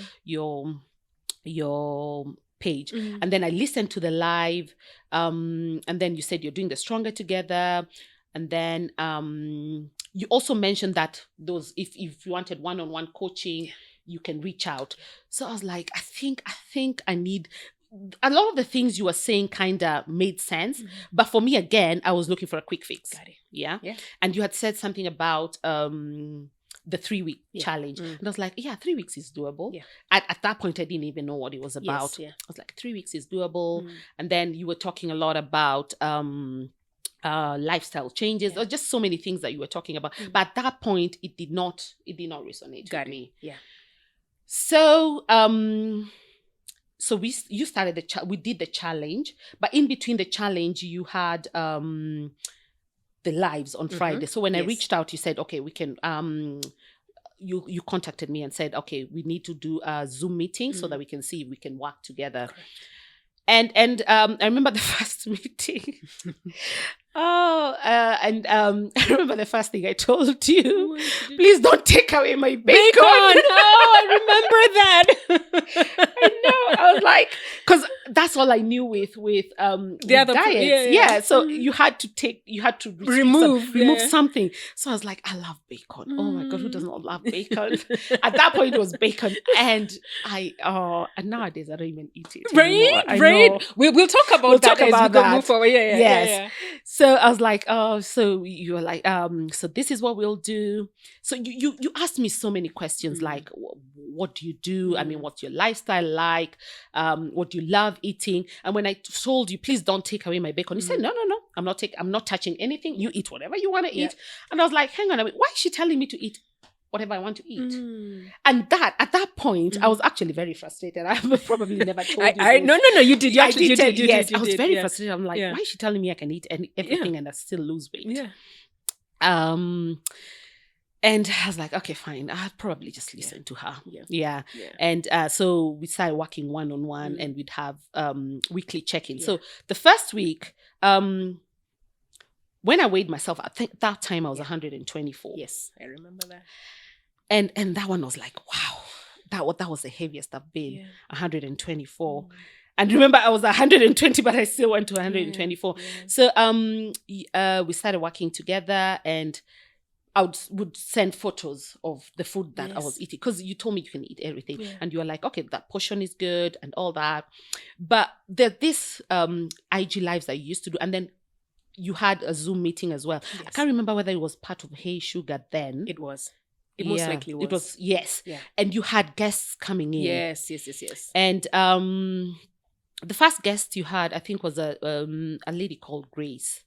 [SPEAKER 1] page. And then I listened to the live. And then you said you're doing the Stronger Together. And then you also mentioned that if you wanted one-on-one coaching, you can reach out. So I was like, I think I need a lot of the things you were saying kind of made sense. But for me, again, I was looking for a quick fix.
[SPEAKER 2] Got it.
[SPEAKER 1] Yeah. And you had said something about the 3-week challenge. And I was like, 3 weeks is doable. At that point, I didn't even know what it was about. I was like, 3 weeks is doable. And then you were talking a lot about lifestyle changes or just so many things that you were talking about. But at that point, it did not resonate with me. So you started we did the challenge, but in between the challenge, you had the lives on Friday. So when I reached out, you said, okay, we can, you contacted me and said, okay, we need to do a Zoom meeting so that we can see if we can work together. Correct. And I remember the first meeting. I remember the first thing I told you, please don't take away my bacon.
[SPEAKER 2] Oh, I remember that.
[SPEAKER 1] I know. I was like, because that's all I knew with the other diets. So you had to remove something. So I was like, I love bacon. Oh my God, who does not love bacon? At that point, it was bacon, and and nowadays I don't even eat it anymore.
[SPEAKER 2] Right. We'll talk about that as we go move forward. Yeah.
[SPEAKER 1] So I was like, so you were like, so this is what we'll do. So you asked me so many questions like, what do you do? I mean, what's your lifestyle like? What do you love eating? And when I told you, please don't take away my bacon, you said, no, I'm not touching anything. You eat whatever you want to eat. And I was like, hang on a minute, why is she telling me to eat whatever I want to eat? And at that point, I was actually very frustrated. I probably never told you.
[SPEAKER 2] No, you did.
[SPEAKER 1] I was very frustrated. I'm like, why is she telling me I can eat everything and I still lose weight? And I was like, okay, fine. I'll probably just listen to her. And so we started working one-on-one and we'd have weekly check-ins. So the first week, when I weighed myself, I think that time I was 124.
[SPEAKER 2] Yes, I remember that.
[SPEAKER 1] And that one was like, wow, that was the heaviest I've been, 124. And remember, I was 120, but I still went to 124. So we started working together, and I would send photos of the food that I was eating, because you told me you can eat everything. And you were like, okay, that portion is good and all that. But there's this IG lives that you used to do. And then you had a Zoom meeting as well.
[SPEAKER 2] Yes.
[SPEAKER 1] I can't remember whether it was part of Hey Sugar then.
[SPEAKER 2] It was. It most likely was.
[SPEAKER 1] It was, yes.
[SPEAKER 2] Yeah.
[SPEAKER 1] And you had guests coming in.
[SPEAKER 2] Yes.
[SPEAKER 1] And the first guest you had, I think, was a lady called Grace.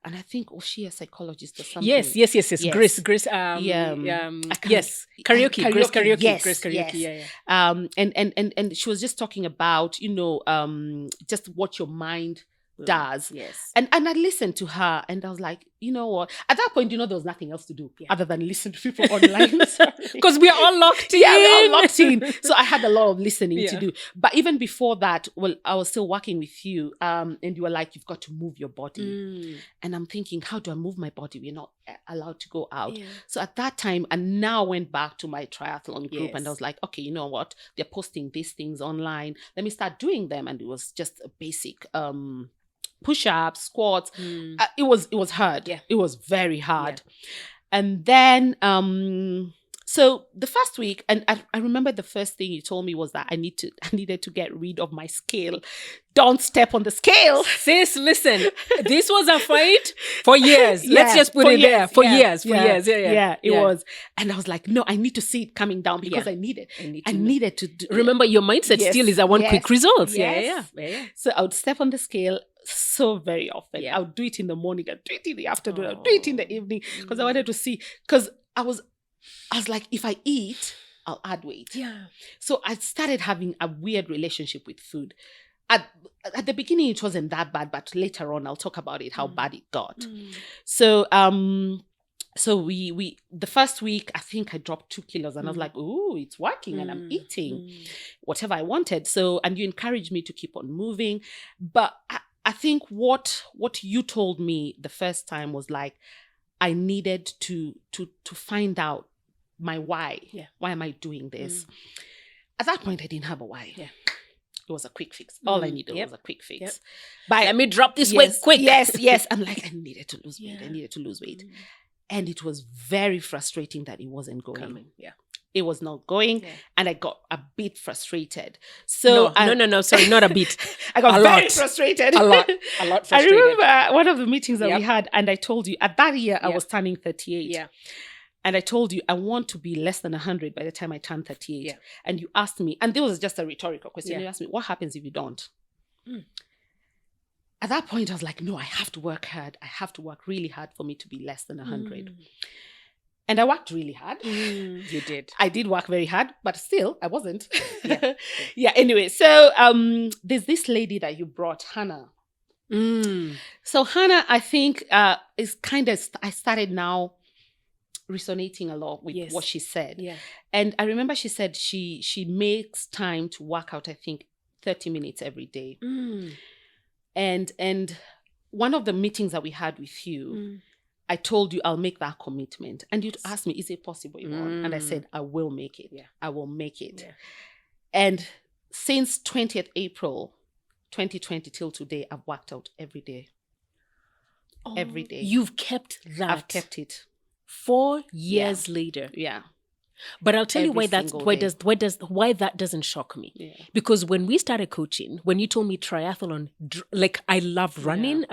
[SPEAKER 1] And I think, was she a psychologist or something?
[SPEAKER 2] Yes. Grace. Yes. Karaoke. Grace karaoke.
[SPEAKER 1] Yes.
[SPEAKER 2] Grace karaoke.
[SPEAKER 1] Yes. And she was just talking about, just what your mind does.
[SPEAKER 2] Yes.
[SPEAKER 1] And I listened to her and I was like, you know what? At that point, there was nothing else to do other than listen to people online.
[SPEAKER 2] Because we are all locked in.
[SPEAKER 1] Yeah, we're all locked in. So I had a lot of listening to do. But even before that, I was still working with you. And you were like, you've got to move your body. And I'm thinking, how do I move my body? We're not allowed to go out. Yeah. So at that time, I now went back to my triathlon group and I was like, okay, you know what? They're posting these things online. Let me start doing them. And it was just a basic push-ups, squats. It was hard. Yeah. It was very hard. Yeah. And then so the first week, and I remember the first thing you told me was that I needed to get rid of my scale. Don't step on the scale.
[SPEAKER 2] Sis, listen, this was a fight for years. Let's just put it there. For years.
[SPEAKER 1] Yeah, it was. And I was like, no, I need to see it coming down because I needed to do.
[SPEAKER 2] Remember, your mindset still is quick results.
[SPEAKER 1] Yes. Yeah. So I would step on the scale so very often. I would do it in the morning, I'd do it in the afternoon, I'd do it in the evening because I wanted to see, because I was like, if I eat, I'll add weight. Yeah. So I started having a weird relationship with food. At the beginning, it wasn't that bad, but later on, I'll talk about it, how bad it got. So, we the first week, I think I dropped 2 kilos and I was like, ooh, it's working and I'm eating whatever I wanted. So, and you encouraged me to keep on moving. But I think what you told me the first time was like, I needed to find out my why. Yeah. Why am I doing this? At that point, I didn't have a why. Yeah. It was a quick fix. All I needed was a quick fix. Yep.
[SPEAKER 2] But let me drop this weight quick.
[SPEAKER 1] Yes. I'm like, I needed to lose weight. And it was very frustrating that it wasn't going. It was not going. And I got a bit frustrated. So
[SPEAKER 2] no, sorry, not a bit.
[SPEAKER 1] I got very frustrated.
[SPEAKER 2] A lot frustrated.
[SPEAKER 1] I remember one of the meetings that we had, and I told you, at that year, I was turning 38. Yeah. And I told you, I want to be less than 100 by the time I turn 38. Yeah. And you asked me, and this was just a rhetorical question. You asked me, what happens if you don't? At that point, I was like, no, I have to work hard. I have to work really hard for me to be less than 100. And I worked really hard.
[SPEAKER 2] You did.
[SPEAKER 1] I did work very hard, but still, I wasn't. Anyway, so there's this lady that you brought, Hannah. So Hannah, I think, is kind of, I started now resonating a lot with what she said. Yeah. And I remember she said she makes time to work out, I think, 30 minutes every day. And one of the meetings that we had with you, I told you I'll make that commitment. And you asked me, is it possible, Yvonne? And I said, I will make it. Yeah. I will make it. Yeah. And since 20th April, 2020 till today, I've worked out every day. Every day.
[SPEAKER 2] You've kept that.
[SPEAKER 1] I've kept it.
[SPEAKER 2] 4 years later.
[SPEAKER 1] Yeah.
[SPEAKER 2] But I'll tell you why that doesn't shock me. Yeah. Because when we started coaching, when you told me triathlon, like I love running,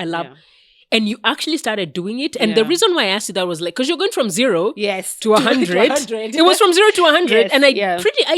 [SPEAKER 2] and you actually started doing it. And the reason why I asked you that was like, because you're going from 0 to 100. It was from 0 to 100. And I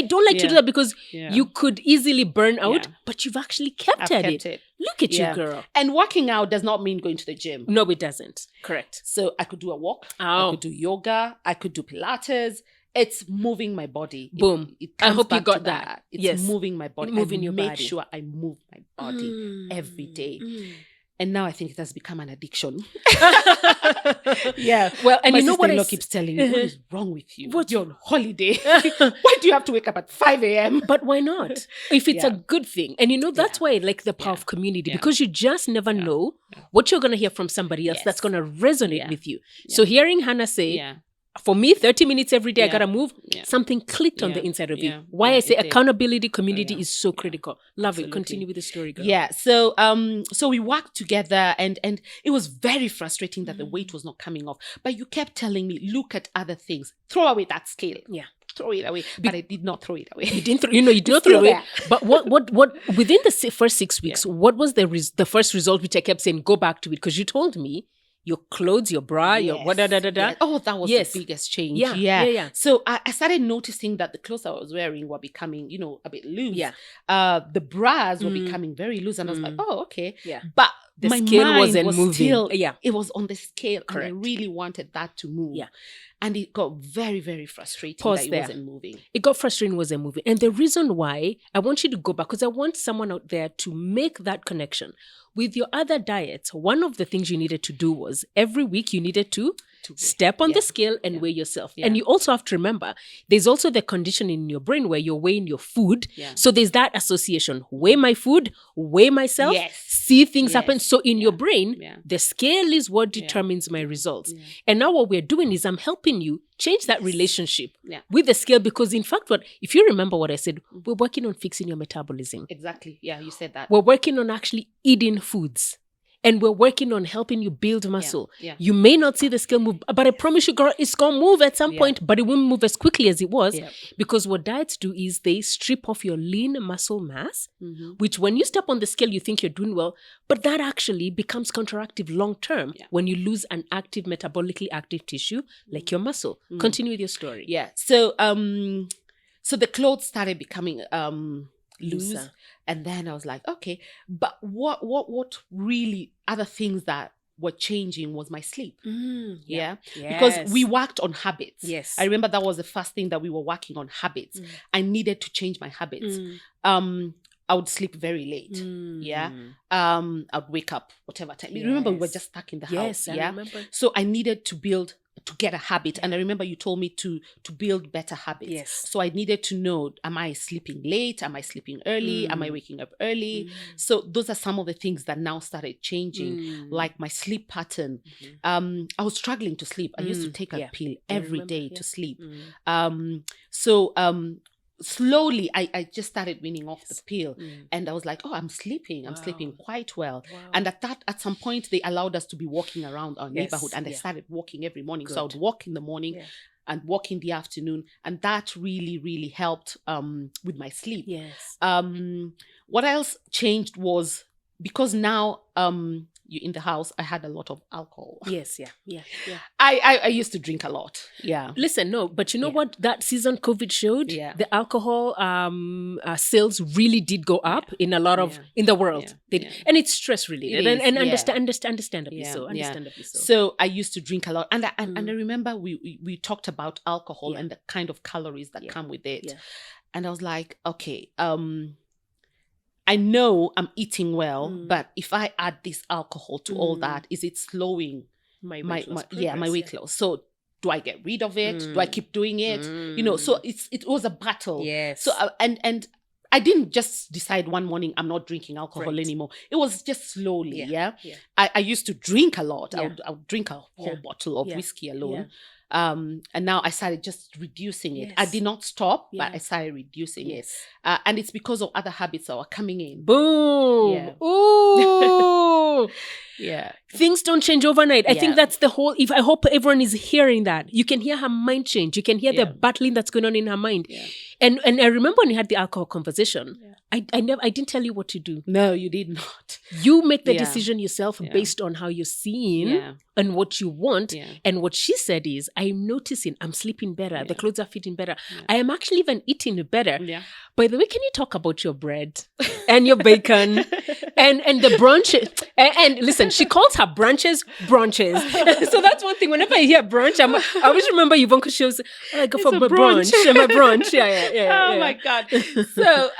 [SPEAKER 2] don't like to do that because you could easily burn out, but you've actually kept it. Look at you, girl.
[SPEAKER 1] And working out does not mean going to the gym.
[SPEAKER 2] No, it doesn't. Correct.
[SPEAKER 1] So I could do a walk. I could do yoga. I could do Pilates. It's moving my body.
[SPEAKER 2] Boom.
[SPEAKER 1] I hope you got that. It's moving my body. Moving your body. Make sure I move my body every day. And now I think it has become an addiction. Well, and you know what I keeps telling me, what is wrong with you? You're on holiday. Why do you have to wake up at 5 a.m.?
[SPEAKER 2] But why not? If it's a good thing. And you know, that's why I like the power of community, because you just never know what you're going to hear from somebody else that's going to resonate with you. So hearing Hannah say, for me, 30 minutes every day, I got to move. Something clicked on the inside of you. Why I say accountability, community is so critical. Love it. Continue with the story, girl.
[SPEAKER 1] Yeah. So we worked together and it was very frustrating that the weight was not coming off. But you kept telling me, look at other things. Throw away that scale.
[SPEAKER 2] Yeah.
[SPEAKER 1] throw it away. But I did not throw it away.
[SPEAKER 2] You didn't throw, you did not throw it away. But what within the first 6 weeks, what was the first result, which I kept saying, go back to it? Because you told me your clothes, your bra, your what,
[SPEAKER 1] Yes. Oh, that was the biggest change. Yeah. So I started noticing that the clothes I was wearing were becoming, a bit loose.
[SPEAKER 2] Yeah.
[SPEAKER 1] The bras were becoming very loose. And I was like, oh, okay.
[SPEAKER 2] Yeah.
[SPEAKER 1] But
[SPEAKER 2] the
[SPEAKER 1] my
[SPEAKER 2] scale
[SPEAKER 1] mind
[SPEAKER 2] wasn't
[SPEAKER 1] was
[SPEAKER 2] moving.
[SPEAKER 1] Still,
[SPEAKER 2] Yeah.
[SPEAKER 1] It was on the scale.
[SPEAKER 2] Correct.
[SPEAKER 1] And I really wanted that to move.
[SPEAKER 2] Yeah.
[SPEAKER 1] And it got very, very frustrating that it wasn't moving.
[SPEAKER 2] It got frustrating, wasn't moving. And the reason why, I want you to go back, because I want someone out there to make that connection. With your other diets, one of the things you needed to do was every week you needed to step on the scale and weigh yourself. And you also have to remember, there's also the condition in your brain where you're weighing your food. Yeah. So there's that association. Weigh my food, weigh myself, see things happen. So in your brain, the scale is what determines my results. Yeah. And now what we're doing is I'm helping you change that relationship with the scale, because in fact, if you remember what I said, we're working on fixing your metabolism.
[SPEAKER 1] Exactly. Yeah, you said that.
[SPEAKER 2] We're working on actually eating foods. And we're working on helping you build muscle. Yeah. You may not see the scale move, but I promise you, girl, it's going to move at some point, but it won't move as quickly as it was. Yeah. Because what diets do is they strip off your lean muscle mass, which when you step on the scale, you think you're doing well, but that actually becomes counteractive long term when you lose an active, metabolically active tissue like your muscle. Continue with your story.
[SPEAKER 1] Yeah. So, so the clothes started becoming loose. And then I was like, okay, but what really other things that were changing was my sleep. Yes. Because we worked on habits. Yes. I remember that was the first thing that we were working on, habits. I needed to change my habits. I would sleep very late. I'd wake up whatever time. Remember, we were just stuck in the house.
[SPEAKER 2] I remember.
[SPEAKER 1] So I needed to get a habit. And I remember you told me to build better habits.
[SPEAKER 2] Yes.
[SPEAKER 1] So I needed to know, am I sleeping late? Am I sleeping early? Am I waking up early? So those are some of the things that now started changing, like my sleep pattern. I was struggling to sleep. I used to take a pill every day to sleep. Slowly, I just started weaning off the pill, and I was like, "Oh, I'm sleeping quite well." Wow. And at some point, they allowed us to be walking around our neighborhood, and I started walking every morning. Good. So I would walk in the morning and walk in the afternoon, and that really, really helped with my sleep.
[SPEAKER 2] Yes.
[SPEAKER 1] What else changed was because now you're in the house, I had a lot of alcohol.
[SPEAKER 2] Yes, yeah.
[SPEAKER 1] I used to drink a lot. Yeah.
[SPEAKER 2] Listen, no, but you know what that season COVID showed? Yeah. The alcohol sales really did go up in a lot of in the world. And it's stress related and understandably so. Understandably so.
[SPEAKER 1] So I used to drink a lot, and I remember we talked about alcohol and the kind of calories that come with it, and I was like, okay, I know I'm eating well, but if I add this alcohol to all that, is it slowing my weight loss? So do I get rid of it? Do I keep doing it? So it was a battle.
[SPEAKER 2] Yes.
[SPEAKER 1] So and I didn't just decide one morning I'm not drinking alcohol anymore. It was just slowly. Yeah. I used to drink a lot. I would drink a whole bottle of whiskey alone. Yeah. And now I started just reducing it. I did not stop, but I started reducing it. And it's because of other habits that were coming in.
[SPEAKER 2] Boom. Yeah. Ooh.
[SPEAKER 1] Yeah.
[SPEAKER 2] Things don't change overnight. I think that's the whole, I hope everyone is hearing that. You can hear her mind change. You can hear the battling that's going on in her mind. Yeah. And I remember when you had the alcohol conversation, I didn't tell you what to do.
[SPEAKER 1] No, you did not.
[SPEAKER 2] You make the decision yourself based on how you're seeing and what you want. Yeah. And what she said is, I'm noticing I'm sleeping better. Yeah. The clothes are fitting better. Yeah. I am actually even eating better. Yeah. By the way, can you talk about your bread and your bacon and the brunch? And listen, she calls her brunches. So that's one thing. Whenever I hear brunch, I always remember Yvonne because she was, I go for my brunch. My brunch. Yeah.
[SPEAKER 1] Oh my God. So,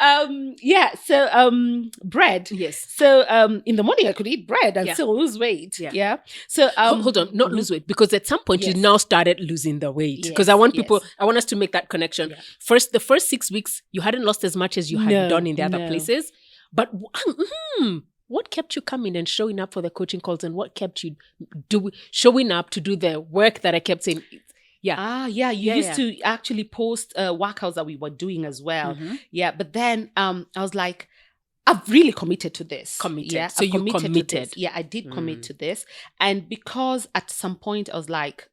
[SPEAKER 1] bread.
[SPEAKER 2] Yes.
[SPEAKER 1] So, in the morning I could eat bread and still lose weight. Yeah. So,
[SPEAKER 2] hold on, not lose weight, because at some point you now started losing the weight. Because I want people, I want us to make that connection. Yeah. The first 6 weeks, you hadn't lost as much as you had done in the other places. But what kept you coming and showing up for the coaching calls, and what kept you showing up to do the work that I kept saying? Yeah.
[SPEAKER 1] You used to actually post workouts that we were doing as well. Mm-hmm. Yeah. But then I was like, I've really committed to this.
[SPEAKER 2] Yeah. So you committed.
[SPEAKER 1] Yeah, I did commit to this. And because at some point I was like,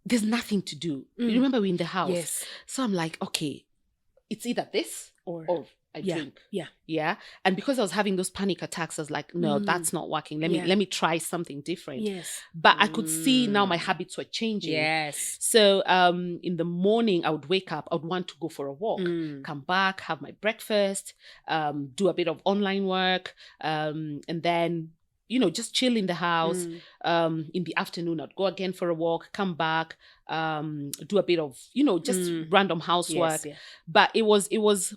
[SPEAKER 1] there's nothing to do. You remember we're in the house.
[SPEAKER 2] Yes.
[SPEAKER 1] So I'm like, okay, it's either this or I drink.
[SPEAKER 2] Yeah.
[SPEAKER 1] And because I was having those panic attacks, I was like, no, that's not working. Let me try something different.
[SPEAKER 2] Yes.
[SPEAKER 1] But I could see now my habits were changing.
[SPEAKER 2] Yes.
[SPEAKER 1] So in the morning, I would wake up, I would want to go for a walk, come back, have my breakfast, do a bit of online work, and then, just chill in the house. In the afternoon, I'd go again for a walk, come back, do a bit of, just random housework.
[SPEAKER 2] Yes,
[SPEAKER 1] But it was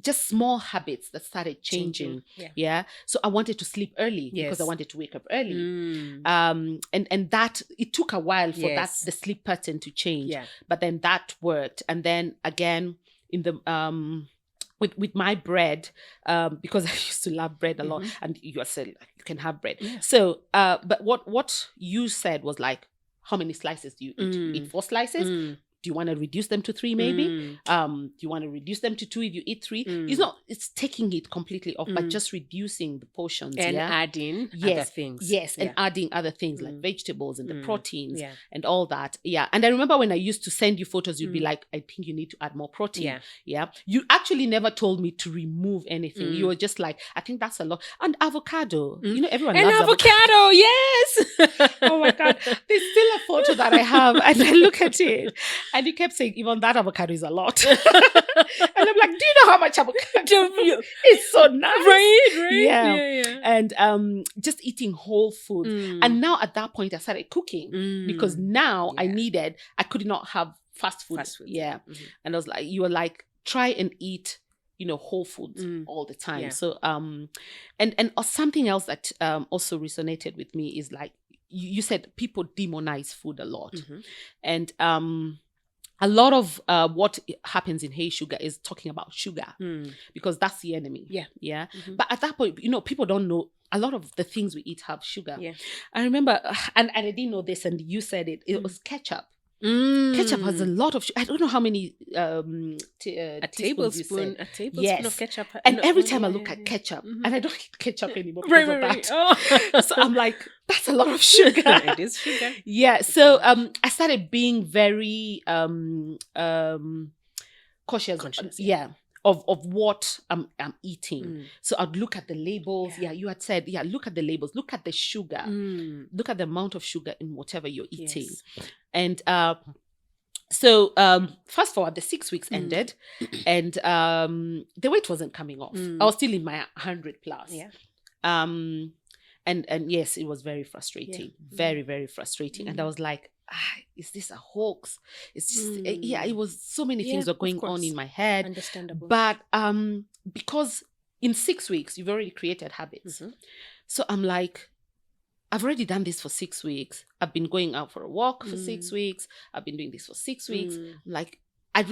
[SPEAKER 1] just small habits that started changing. Yeah. So I wanted to sleep early because I wanted to wake up early. And that, it took a while for the sleep pattern to change. Yeah. But then that worked. And then again, in the with my bread, because I used to love bread a lot, and you said you can have bread. Yeah. So but what you said was like, how many slices do you eat? You eat 4 slices? Do you want to reduce them to 3 maybe? Do you want to reduce them to 2 if you eat 3? It's taking it completely off, but just reducing the portions.
[SPEAKER 2] And adding other things.
[SPEAKER 1] Yes, and adding other things like vegetables and the proteins and all that. Yeah. And I remember when I used to send you photos, you'd be like, I think you need to add more protein. Yeah. You actually never told me to remove anything. You were just like, I think that's a lot. And avocado. Everyone loves
[SPEAKER 2] avocado. Yes.
[SPEAKER 1] Oh my God. There's still a photo that I have, and I look at it. And you kept saying, Yvonne, that avocado is a lot. And I'm like, do you know how much avocado? It's so nice.
[SPEAKER 2] Right.
[SPEAKER 1] Yeah. And just eating whole food. And now at that point, I started cooking because now I could not have fast food. Yeah. And I was like, you were like, try and eat, whole foods all the time. Yeah. So, and something else that also resonated with me is like, you said people demonize food a lot. And a lot of what happens in Hey Sugar is talking about sugar because that's the enemy. Yeah. But at that point, people don't know a lot of the things we eat have sugar. Yeah. I remember, and I didn't know this, and you said it. It was ketchup. Ketchup has a lot of. I don't know how many.
[SPEAKER 2] A tablespoon of ketchup.
[SPEAKER 1] And every time I look at ketchup, and I don't eat ketchup anymore because of that. Oh. So I'm like, that's a lot of sugar.
[SPEAKER 2] It is sugar.
[SPEAKER 1] Yeah. So I started being very cautious. Yeah. Of what I'm eating. So I'd look at the labels. Yeah, you had said, look at the labels. Look at the sugar. Look at the amount of sugar in whatever you're eating. Yes. And so fast forward, the 6 weeks ended and the weight wasn't coming off. I was still in my 100 plus. Yeah. And yes, it was very frustrating. Very, very frustrating. And I was like, is this a hoax? It's just it was so many things were going on in my head.
[SPEAKER 2] Understandable.
[SPEAKER 1] But because in 6 weeks you've already created habits. So I'm like, I've already done this for 6 weeks. I've been going out for a walk for 6 weeks. I've been doing this for 6 weeks. I'm like, I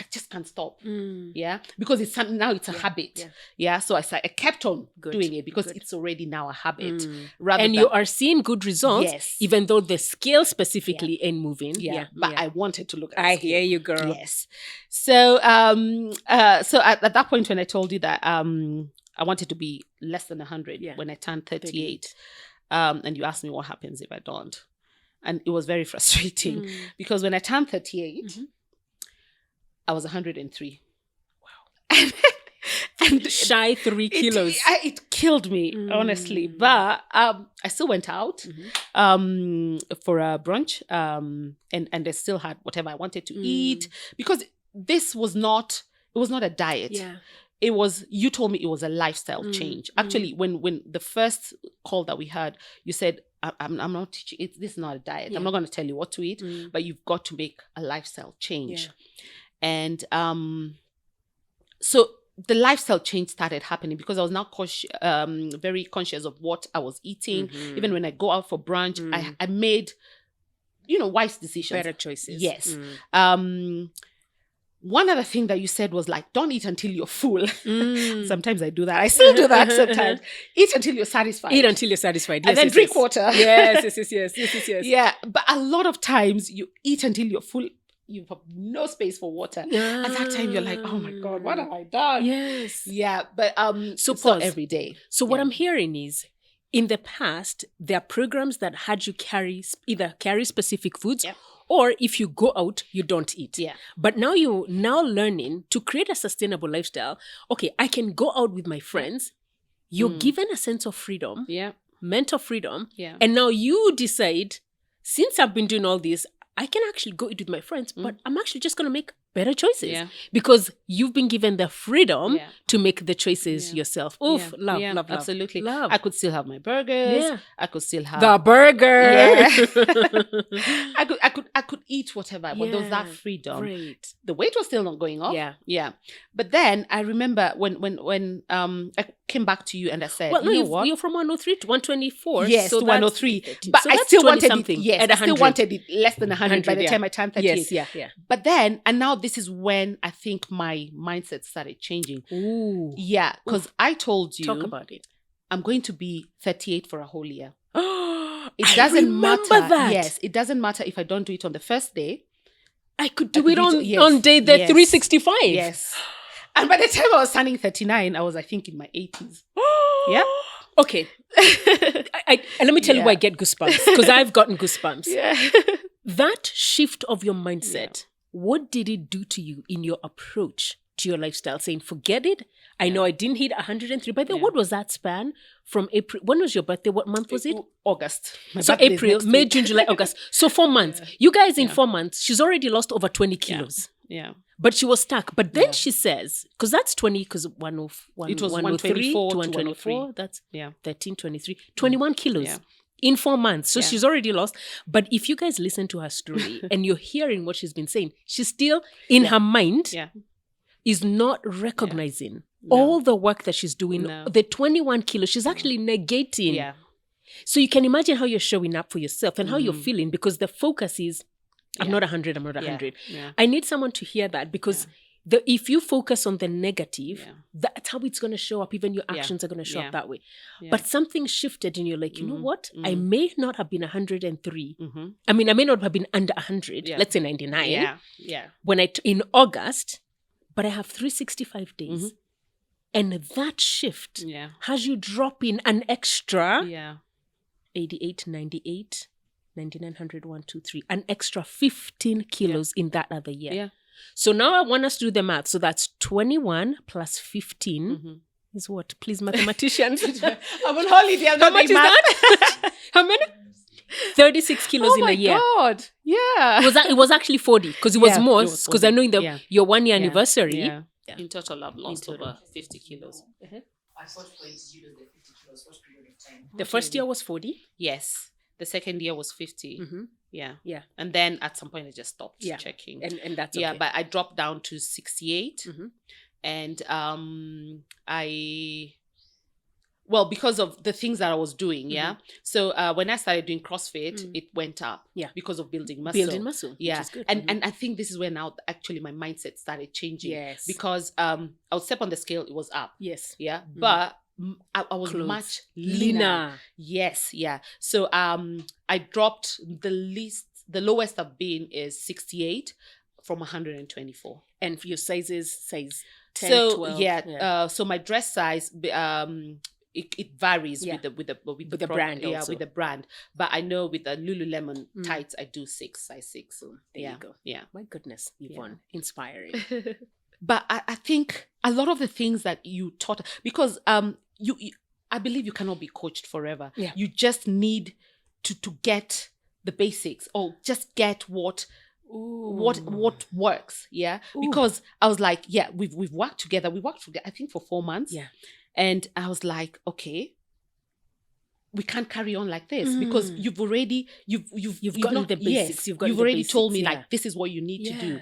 [SPEAKER 1] just can't stop. Yeah. Because it's something now, it's a habit. Yeah. So I kept on doing it because it's already now a habit.
[SPEAKER 2] And you are seeing good results, even though the scale specifically ain't moving.
[SPEAKER 1] Yeah. But I wanted to look at the scale.
[SPEAKER 2] I hear you, girl.
[SPEAKER 1] Yes. So so at that point when I told you that I wanted to be less than 100 when I turned 38. And you asked me what happens if I don't. And it was very frustrating because when I turned 38, I was 103.
[SPEAKER 2] Wow. and shy 3 kilos.
[SPEAKER 1] It killed me, honestly. But I still went out for a brunch and I still had whatever I wanted to eat because this was not a diet. Yeah. It was, you told me it was a lifestyle change. Actually, when the first call that we had, you said, I'm not teaching, this is not a diet. I'm not going to tell you what to eat, but you've got to make a lifestyle change. Yeah. And so the lifestyle change started happening because I was now very conscious of what I was eating. Even when I go out for brunch, I made, wise decisions.
[SPEAKER 2] Better choices.
[SPEAKER 1] Yes. One other thing that you said was like, don't eat until you're full. Sometimes I do that. I still do that sometimes. Eat until you're satisfied.
[SPEAKER 2] Eat until you're sadified.
[SPEAKER 1] And then drink water.
[SPEAKER 2] Yes.
[SPEAKER 1] Yeah. But a lot of times you eat until you're full. You have no space for water. At that time, you're like, oh my God, what have I done?
[SPEAKER 2] Yes.
[SPEAKER 1] Yeah. But it's not every day.
[SPEAKER 2] So what I'm hearing is, in the past, there are programs that had you either carry specific foods Or if you go out, you don't eat.
[SPEAKER 1] Yeah.
[SPEAKER 2] But now you're learning to create a sustainable lifestyle. Okay, I can go out with my friends. You're given a sense of freedom.
[SPEAKER 1] Yeah.
[SPEAKER 2] Mental freedom.
[SPEAKER 1] Yeah.
[SPEAKER 2] And now you decide, since I've been doing all this, I can actually go eat with my friends, but I'm actually just going to make better choices because you've been given the freedom to make the choices yourself. Oof, love,
[SPEAKER 1] absolutely.
[SPEAKER 2] Love.
[SPEAKER 1] I could still have my burgers.
[SPEAKER 2] Yeah.
[SPEAKER 1] I could still have
[SPEAKER 2] the burger.
[SPEAKER 1] Yeah. I could eat whatever, but there was that freedom.
[SPEAKER 2] Great.
[SPEAKER 1] The weight was still not going up.
[SPEAKER 2] Yeah.
[SPEAKER 1] But then I remember when I came back to you and I said,
[SPEAKER 2] well,
[SPEAKER 1] you know what?
[SPEAKER 2] You're from 103 to 124.
[SPEAKER 1] Yes,
[SPEAKER 2] so
[SPEAKER 1] to 103.
[SPEAKER 2] 13.
[SPEAKER 1] But
[SPEAKER 2] so
[SPEAKER 1] I
[SPEAKER 2] that's
[SPEAKER 1] still wanted
[SPEAKER 2] something.
[SPEAKER 1] it. Yes,
[SPEAKER 2] at
[SPEAKER 1] I still
[SPEAKER 2] 100.
[SPEAKER 1] wanted it less than 100 by the time I turned 38.
[SPEAKER 2] Yes, yeah.
[SPEAKER 1] But then, and now this is when I think my mindset started changing.
[SPEAKER 2] Ooh.
[SPEAKER 1] Yeah, because I told you,
[SPEAKER 2] talk about it.
[SPEAKER 1] I'm going to be 38 for a whole year.
[SPEAKER 2] It
[SPEAKER 1] doesn't matter.
[SPEAKER 2] That.
[SPEAKER 1] Yes, it doesn't matter if I don't do it on the first day.
[SPEAKER 2] I could do it on day 365.
[SPEAKER 1] Yes. And by the time I was turning 39, I was, I think, in my 80s. Yeah.
[SPEAKER 2] Okay. And let me tell you why I get goosebumps, because I've gotten goosebumps.
[SPEAKER 1] Yeah.
[SPEAKER 2] That shift of your mindset, what did it do to you in your approach to your lifestyle? Saying, forget it. I know I didn't hit 103. By the way, what was that span from April? When was your birthday? What month was it?
[SPEAKER 1] August.
[SPEAKER 2] So April, May, June, July, August. So 4 months. You guys in 4 months, she's already lost over 20 kilos.
[SPEAKER 1] Yeah.
[SPEAKER 2] But she was stuck. But then she says, because that's 20, because it was 103 to 124. That's 13, 23, 21 kilos in 4 months. So she's already lost. But if you guys listen to her story and you're hearing what she's been saying, she's still in her mind is not recognizing all the work that she's doing.
[SPEAKER 1] No.
[SPEAKER 2] The 21 kilos, she's actually negating.
[SPEAKER 1] Yeah.
[SPEAKER 2] So you can imagine how you're showing up for yourself and how you're feeling, because the focus is, I'm not 100, I'm not 100.
[SPEAKER 1] Yeah.
[SPEAKER 2] I need someone to hear that, because if you focus on the negative, that's how it's going to show up. Even your actions are going to show up that way. Yeah. But something shifted and you're like, you know what? I may not have been 103. I mean, I may not have been under 100. Let's say 99.
[SPEAKER 1] Yeah.
[SPEAKER 2] In August, but I have 365 days. And that shift has you drop in an extra 88, 98, 9900, 1, 2, 3, an extra 15 kilos in that other year.
[SPEAKER 1] Yeah.
[SPEAKER 2] So now I want us to do the math. So that's 21 plus 15 is what? Please, mathematicians.
[SPEAKER 1] I'm on holiday.
[SPEAKER 2] How much is that? How many? 36 kilos in a year.
[SPEAKER 1] Oh my God. Yeah.
[SPEAKER 2] It was actually 40, because it was more, because I know in your 1 year anniversary.
[SPEAKER 1] Yeah. In total, I've lost over 50 kilos.
[SPEAKER 4] At what point did you lose the 50 kilos? What period of time?
[SPEAKER 2] The first year was 40.
[SPEAKER 1] Yes. The second year was 50. Yeah. And then at some point I just stopped checking.
[SPEAKER 2] And that's okay.
[SPEAKER 1] Yeah, but I dropped down to 68. And because of the things that I was doing, So when I started doing CrossFit, it went up because of building muscle.
[SPEAKER 2] Building muscle,
[SPEAKER 1] yeah.
[SPEAKER 2] which is good.
[SPEAKER 1] And I think this is where now actually my mindset started changing.
[SPEAKER 2] Yes.
[SPEAKER 1] Because I would step on the scale, it was up.
[SPEAKER 2] Yes.
[SPEAKER 1] Yeah. But I was much leaner. Yes. Yeah. So I dropped the lowest I've been is 68 from 124.
[SPEAKER 2] And your size is size 10,
[SPEAKER 1] so
[SPEAKER 2] 12.
[SPEAKER 1] So my dress size it varies with the
[SPEAKER 2] brand
[SPEAKER 1] also.
[SPEAKER 2] Also.
[SPEAKER 1] With the brand. But I know with the Lululemon tights I do size 6. So
[SPEAKER 2] there you go.
[SPEAKER 1] Yeah.
[SPEAKER 2] My goodness, Yvonne, inspiring.
[SPEAKER 1] But I think a lot of the things that you taught, because you I believe you cannot be coached forever.
[SPEAKER 2] Yeah.
[SPEAKER 1] You just need to get the basics, or just get what works. Yeah. Ooh. Because I was like, we've worked together. We worked together, I think, for 4 months.
[SPEAKER 2] Yeah.
[SPEAKER 1] And I was like, okay, we can't carry on like this, because you've already you've
[SPEAKER 2] gotten the basics.
[SPEAKER 1] Yes, you've already told me like this is what you need to do,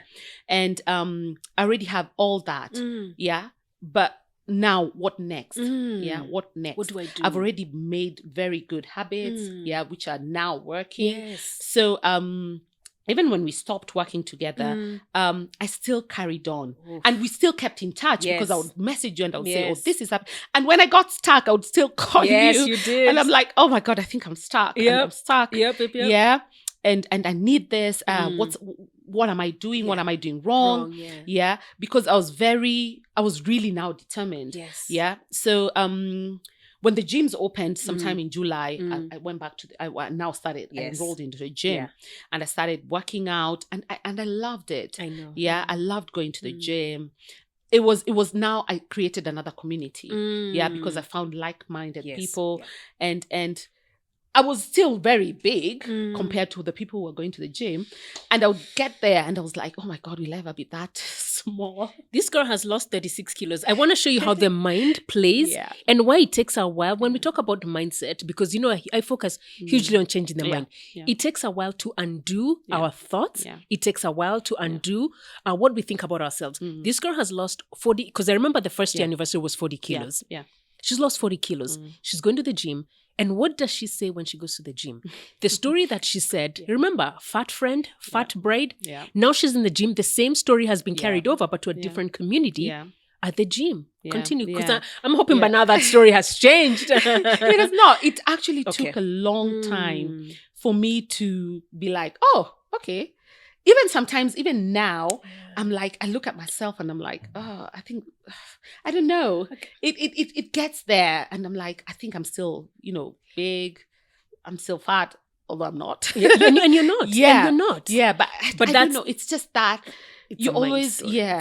[SPEAKER 1] and I already have all that. Yeah, but now what next? Yeah, what next?
[SPEAKER 2] What do I do?
[SPEAKER 1] I've already made very good habits. Yeah, which are now working.
[SPEAKER 2] Yes.
[SPEAKER 1] So even when we stopped working together, I still carried on. Oof. And we still kept in touch, because I would message you and I would say, oh, this is up. And when I got stuck, I would still call you.
[SPEAKER 2] Yes, you did.
[SPEAKER 1] And I'm like, oh my God, I think I'm stuck.
[SPEAKER 2] Yep.
[SPEAKER 1] And I'm stuck.
[SPEAKER 2] Yep.
[SPEAKER 1] Yeah. And I need this. What am I doing? What am I doing wrong? Yeah. Because I was really now determined.
[SPEAKER 2] Yes.
[SPEAKER 1] Yeah. So when the gyms opened sometime in July, I went back to I now started. I enrolled into the gym, and I started working out, and I loved it.
[SPEAKER 2] I know.
[SPEAKER 1] Yeah, I loved going to the gym. It was now I created another community. Yeah, because I found like-minded people, and I was still very big compared to the people who were going to the gym. And I would get there and I was like, oh my God, we'll ever be that small.
[SPEAKER 2] This girl has lost 36 kilos. I want to show you how the mind plays and why it takes a while. When we talk about mindset, because, I focus hugely on changing the mind. Yeah. It takes a while to undo our thoughts. Yeah. It takes a while to undo what we think about ourselves. This girl has lost 40, because I remember the first year anniversary was 40 kilos.
[SPEAKER 1] Yeah.
[SPEAKER 2] She's lost 40 kilos. She's going to the gym. And what does she say when she goes to the gym? The story that she said, remember, fat friend, fat bride. Yeah. Now she's in the gym. The same story has been carried over, but to a different community at the gym. Yeah. Continue. Because I'm hoping by now that story has changed.
[SPEAKER 1] It has not. It actually took a long time for me to be like, oh, okay. Even sometimes, even now, I'm like, I look at myself and I'm like, oh, I think, I don't know. Okay. It gets there. And I'm like, I think I'm still, big. I'm still fat, although I'm not.
[SPEAKER 2] And you're not.
[SPEAKER 1] Yeah.
[SPEAKER 2] And you're not.
[SPEAKER 1] Yeah. But I don't know. It's just that.
[SPEAKER 2] It's the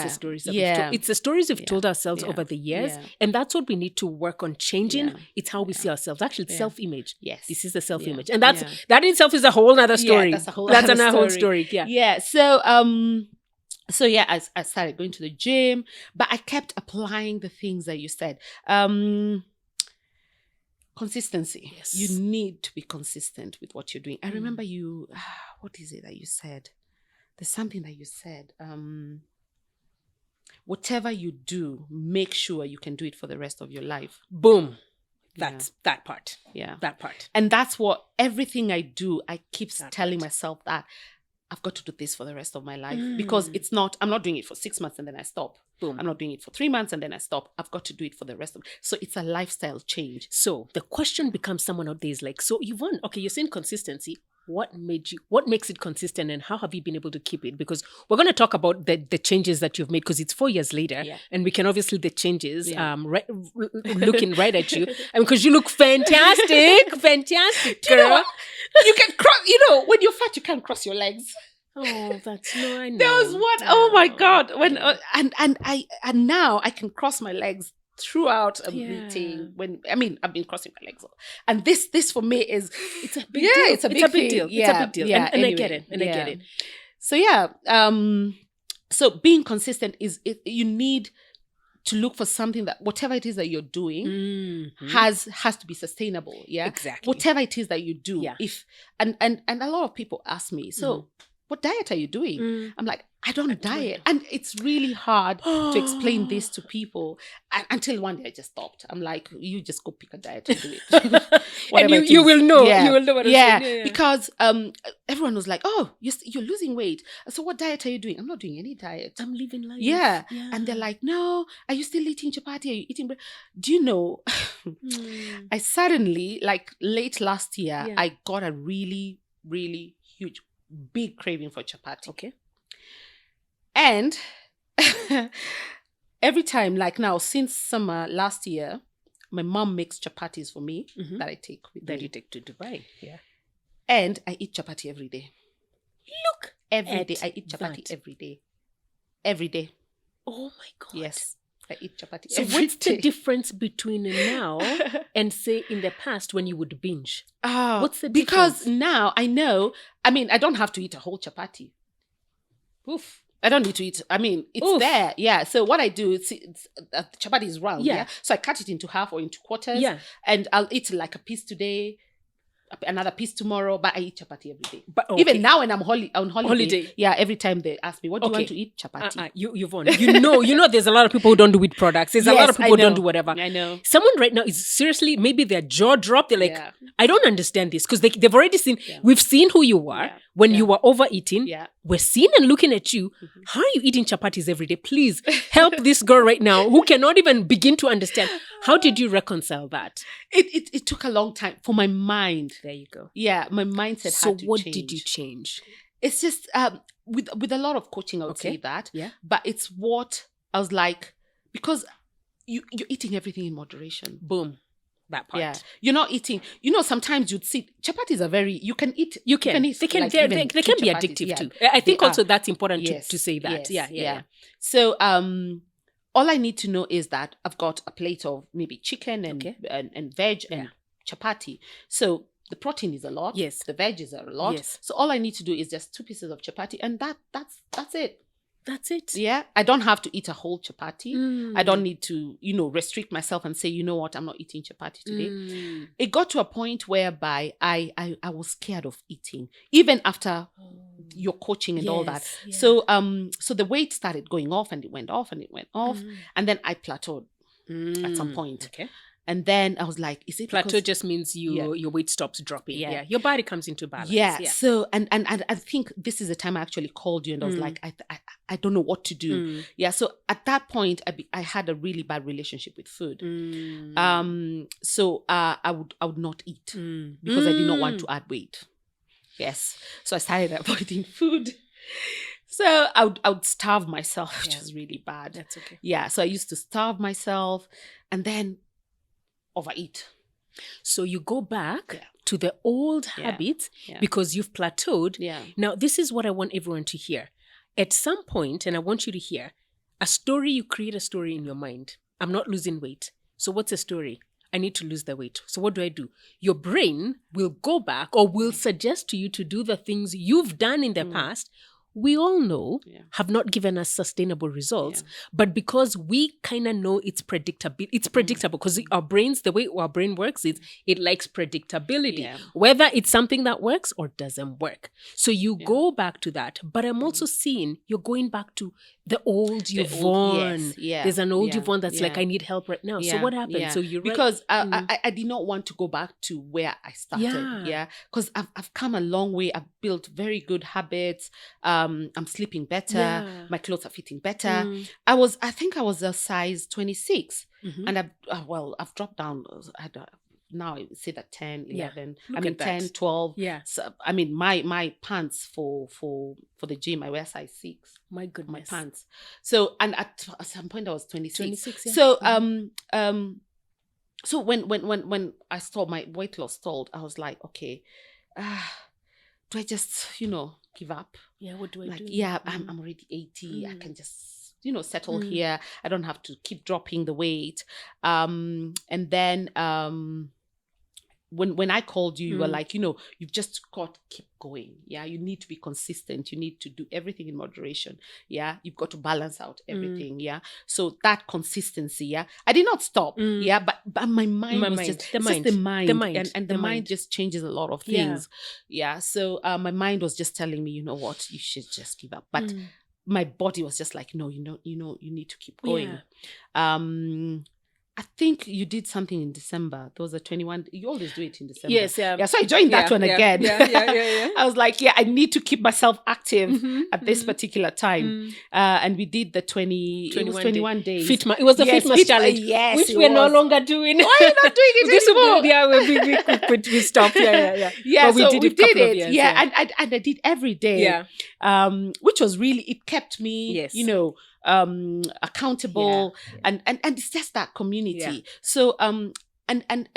[SPEAKER 2] stories it's the stories we've told ourselves over the years, and that's what we need to work on changing. It's how we see ourselves. Actually, it's self-image.
[SPEAKER 1] Yes,
[SPEAKER 2] this is the self-image, and that in itself is a whole other story. That's another whole story.
[SPEAKER 1] Yeah. So I started going to the gym, but I kept applying the things that you said. Consistency. Yes, you need to be consistent with what you're doing. I remember you. What is it that you said? There's something that you said. Whatever you do, make sure you can do it for the rest of your life.
[SPEAKER 2] Boom. That's that part.
[SPEAKER 1] Yeah.
[SPEAKER 2] That part.
[SPEAKER 1] And that's what everything I do, I keep telling myself that I've got to do this for the rest of my life. Because I'm not doing it for 6 months and then I stop. Boom. I'm not doing it for 3 months and then I stop. I've got to do it for the rest of it. So it's a lifestyle change.
[SPEAKER 2] So the question becomes, someone out there is like, so Yvonne, okay, you're saying consistency. What makes it consistent, and how have you been able to keep it? Because we're going to talk about the changes that you've made, because it's 4 years later, and we can obviously the changes looking right at you, and because you look fantastic, girl.
[SPEAKER 1] You can cross. When you're fat, you can't cross your legs.
[SPEAKER 2] Oh, that's no, I know.
[SPEAKER 1] There was one. Oh my God! When and now I can cross my legs throughout a meeting. I've been crossing my legs, and this for me is it's a big deal. It's a big deal.
[SPEAKER 2] Yeah, it's a big deal. And anyway, I get it. And I get it.
[SPEAKER 1] So so being consistent you need to look for something that whatever it is that you're doing has to be sustainable. Yeah,
[SPEAKER 2] exactly.
[SPEAKER 1] Whatever it is that you do, if and a lot of people ask me, so what diet are you doing? I'm like, I don't diet. And it's really hard to explain this to people until one day I just stopped. I'm like, you just go pick a diet and do it.
[SPEAKER 2] And you will know. Yeah. You will know what I'm saying.
[SPEAKER 1] Yeah, because everyone was like, oh, you're losing weight. So what diet are you doing? I'm not doing any diet.
[SPEAKER 2] I'm living life.
[SPEAKER 1] Yeah. And they're like, no, are you still eating chapati? Are you eating bread? Do you know, I suddenly, like late last year, I got a really, really huge, big craving for chapati.
[SPEAKER 2] Okay.
[SPEAKER 1] And every time, like now, since summer last year, my mom makes chapatis for me that I take with me.
[SPEAKER 2] You take to Dubai. Yeah.
[SPEAKER 1] And I eat chapati every day.
[SPEAKER 2] Look.
[SPEAKER 1] Every day. I eat chapati every day. Every day.
[SPEAKER 2] Oh my God.
[SPEAKER 1] Yes. I eat chapati
[SPEAKER 2] so
[SPEAKER 1] every
[SPEAKER 2] what's
[SPEAKER 1] day.
[SPEAKER 2] The difference between now and say in the past when you would binge? What's the difference?
[SPEAKER 1] Because now I know, I don't have to eat a whole chapati. Oof. I don't need to eat. It's there. Yeah. So what I do, the chapati is round. Yeah. So I cut it into half or into quarters. Yeah. And I'll eat like a piece today, another piece tomorrow, but I eat chapati every day. But even now when I'm on holiday, every time they ask me, what do you want to eat? Chapati.
[SPEAKER 2] Yvonne, you know there's a lot of people who don't do with products. There's a lot of people who don't do whatever.
[SPEAKER 1] I know.
[SPEAKER 2] Someone right now is seriously, maybe their jaw dropped. They're like, I don't understand this, because they've already seen, we've seen who you are when you were overeating. Yeah. We're seeing and looking at you. How are you eating chapatis every day? Please help this girl right now who cannot even begin to understand. How did you reconcile that?
[SPEAKER 1] It took a long time for my mind.
[SPEAKER 2] There you go.
[SPEAKER 1] Yeah, my mindset had to change.
[SPEAKER 2] So what did you change?
[SPEAKER 1] It's just with a lot of coaching, I would say that. Yeah. But it's what I was like, because you're eating everything in moderation.
[SPEAKER 2] Boom. that part.
[SPEAKER 1] Yeah, you're not eating. Sometimes you'd see chapatis are very. You can eat.
[SPEAKER 2] You can
[SPEAKER 1] eat.
[SPEAKER 2] They can.
[SPEAKER 1] Like,
[SPEAKER 2] they
[SPEAKER 1] even
[SPEAKER 2] can
[SPEAKER 1] two
[SPEAKER 2] be
[SPEAKER 1] chapatis.
[SPEAKER 2] addictive
[SPEAKER 1] Yeah,
[SPEAKER 2] too. I think
[SPEAKER 1] they
[SPEAKER 2] also
[SPEAKER 1] are.
[SPEAKER 2] that's important
[SPEAKER 1] Yes,
[SPEAKER 2] to say that.
[SPEAKER 1] yes,
[SPEAKER 2] Yeah.
[SPEAKER 1] So all I need to know is that I've got a plate of maybe chicken and veg and chapati. So the protein is a lot.
[SPEAKER 2] Yes.
[SPEAKER 1] The veggies are a lot.
[SPEAKER 2] Yes.
[SPEAKER 1] So all I need to do is just 2 pieces of chapati, and that's it.
[SPEAKER 2] That's it.
[SPEAKER 1] Yeah. I don't have to eat a whole chapati. I don't need to, restrict myself and say, you know what, I'm not eating chapati today. It got to a point whereby I was scared of eating, even after your coaching and all that.
[SPEAKER 2] Yeah.
[SPEAKER 1] So the weight started going off, and it went off, and it went off. And then I plateaued at some point.
[SPEAKER 2] Okay.
[SPEAKER 1] And then I was like, is it
[SPEAKER 2] plateau just means your weight stops dropping. Yeah. Your body comes into balance.
[SPEAKER 1] Yeah. So and I think this is the time I actually called you, and I was like, I don't know what to do. Yeah. So at that point, I had a really bad relationship with food. So I would not eat because I did not want to add weight. Yes. So I started avoiding food. So I would starve myself, which was really bad.
[SPEAKER 2] That's okay.
[SPEAKER 1] Yeah. So I used to starve myself and then overeat.
[SPEAKER 2] So you go back to the old habits because you've plateaued.
[SPEAKER 1] Yeah.
[SPEAKER 2] Now, this is what I want everyone to hear. At some point, and I want you to hear, you create a story in your mind. I'm not losing weight. So what's the story? I need to lose the weight. So what do? Your brain will go back or will suggest to you to do the things you've done in the past. We all know have not given us sustainable results, but because we kind of know it's predictable because our brains, the way our brain works is it likes predictability, whether it's something that works or doesn't work. So you go back to that, but I'm also seeing you're going back to the old Yvonne. There's an old Yvonne that's like, I need help right now. So what happened? So you're
[SPEAKER 1] because I did not want to go back to where I started. Because I've come a long way. I've built very good habits. I'm sleeping better. My clothes are fitting better. I think I was a size 26, and I've dropped down. Now I say that 10, 11. I mean 10, 12.
[SPEAKER 2] Yeah.
[SPEAKER 1] So, I mean my pants for the gym, I wear size 6.
[SPEAKER 2] My goodness.
[SPEAKER 1] My pants. So and at some point I was 26.
[SPEAKER 2] 26. Yeah.
[SPEAKER 1] So so when I saw my weight loss stalled, I was like, okay, do I just give up?
[SPEAKER 2] Yeah, what do I do?
[SPEAKER 1] Yeah, I'm already 80. I can just settle here. I don't have to keep dropping the weight. And then when I called you, you were like, you've just got to keep going. Yeah, you need to be consistent. You need to do everything in moderation. Yeah, you've got to balance out everything. Yeah, so that consistency. Yeah, I did not stop. Yeah, but my mind was just the mind, and the mind just changes a lot of things. Yeah, so my mind was just telling me, you know what, you should just give up. But my body was just like, no, you need to keep going. I think you did something in December. There was a 21. You always do it in December.
[SPEAKER 2] Yes, yeah.
[SPEAKER 1] Yeah, so I joined that one again.
[SPEAKER 2] Yeah.
[SPEAKER 1] I was like, I need to keep myself active at this particular time. And we did the 21 days.
[SPEAKER 2] It was the Fitmas challenge.
[SPEAKER 1] Yes,
[SPEAKER 2] which we're no longer doing.
[SPEAKER 1] Why are you not doing it anymore?
[SPEAKER 2] We stopped. Yeah.
[SPEAKER 1] Yeah,
[SPEAKER 2] but
[SPEAKER 1] so we did it.
[SPEAKER 2] Years,
[SPEAKER 1] and I did every day.
[SPEAKER 2] Yeah.
[SPEAKER 1] Which was really, it kept me, accountable, and it's just that community. So and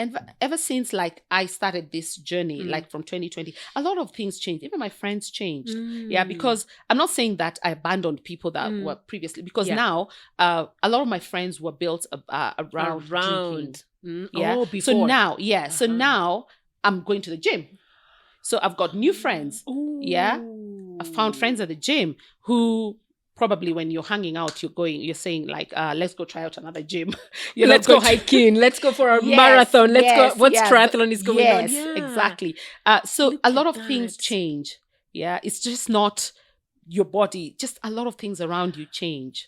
[SPEAKER 1] ever since like I started this journey, like from 2020, a lot of things changed. Even my friends changed. Yeah, because I'm not saying that I abandoned people that were previously, because now a lot of my friends were built around drinking.
[SPEAKER 2] Oh, before.
[SPEAKER 1] So now, so now I'm going to the gym. So I've got new friends.
[SPEAKER 2] Ooh.
[SPEAKER 1] Yeah, I found friends at the gym who probably when you're hanging out, you're saying like, let's go try out another gym.
[SPEAKER 2] Let's go hiking. Let's go for a marathon. Let's go. What's triathlon is going on?
[SPEAKER 1] Yes, exactly. So a lot of things change. Yeah, it's just not your body. Just a lot of things around you change.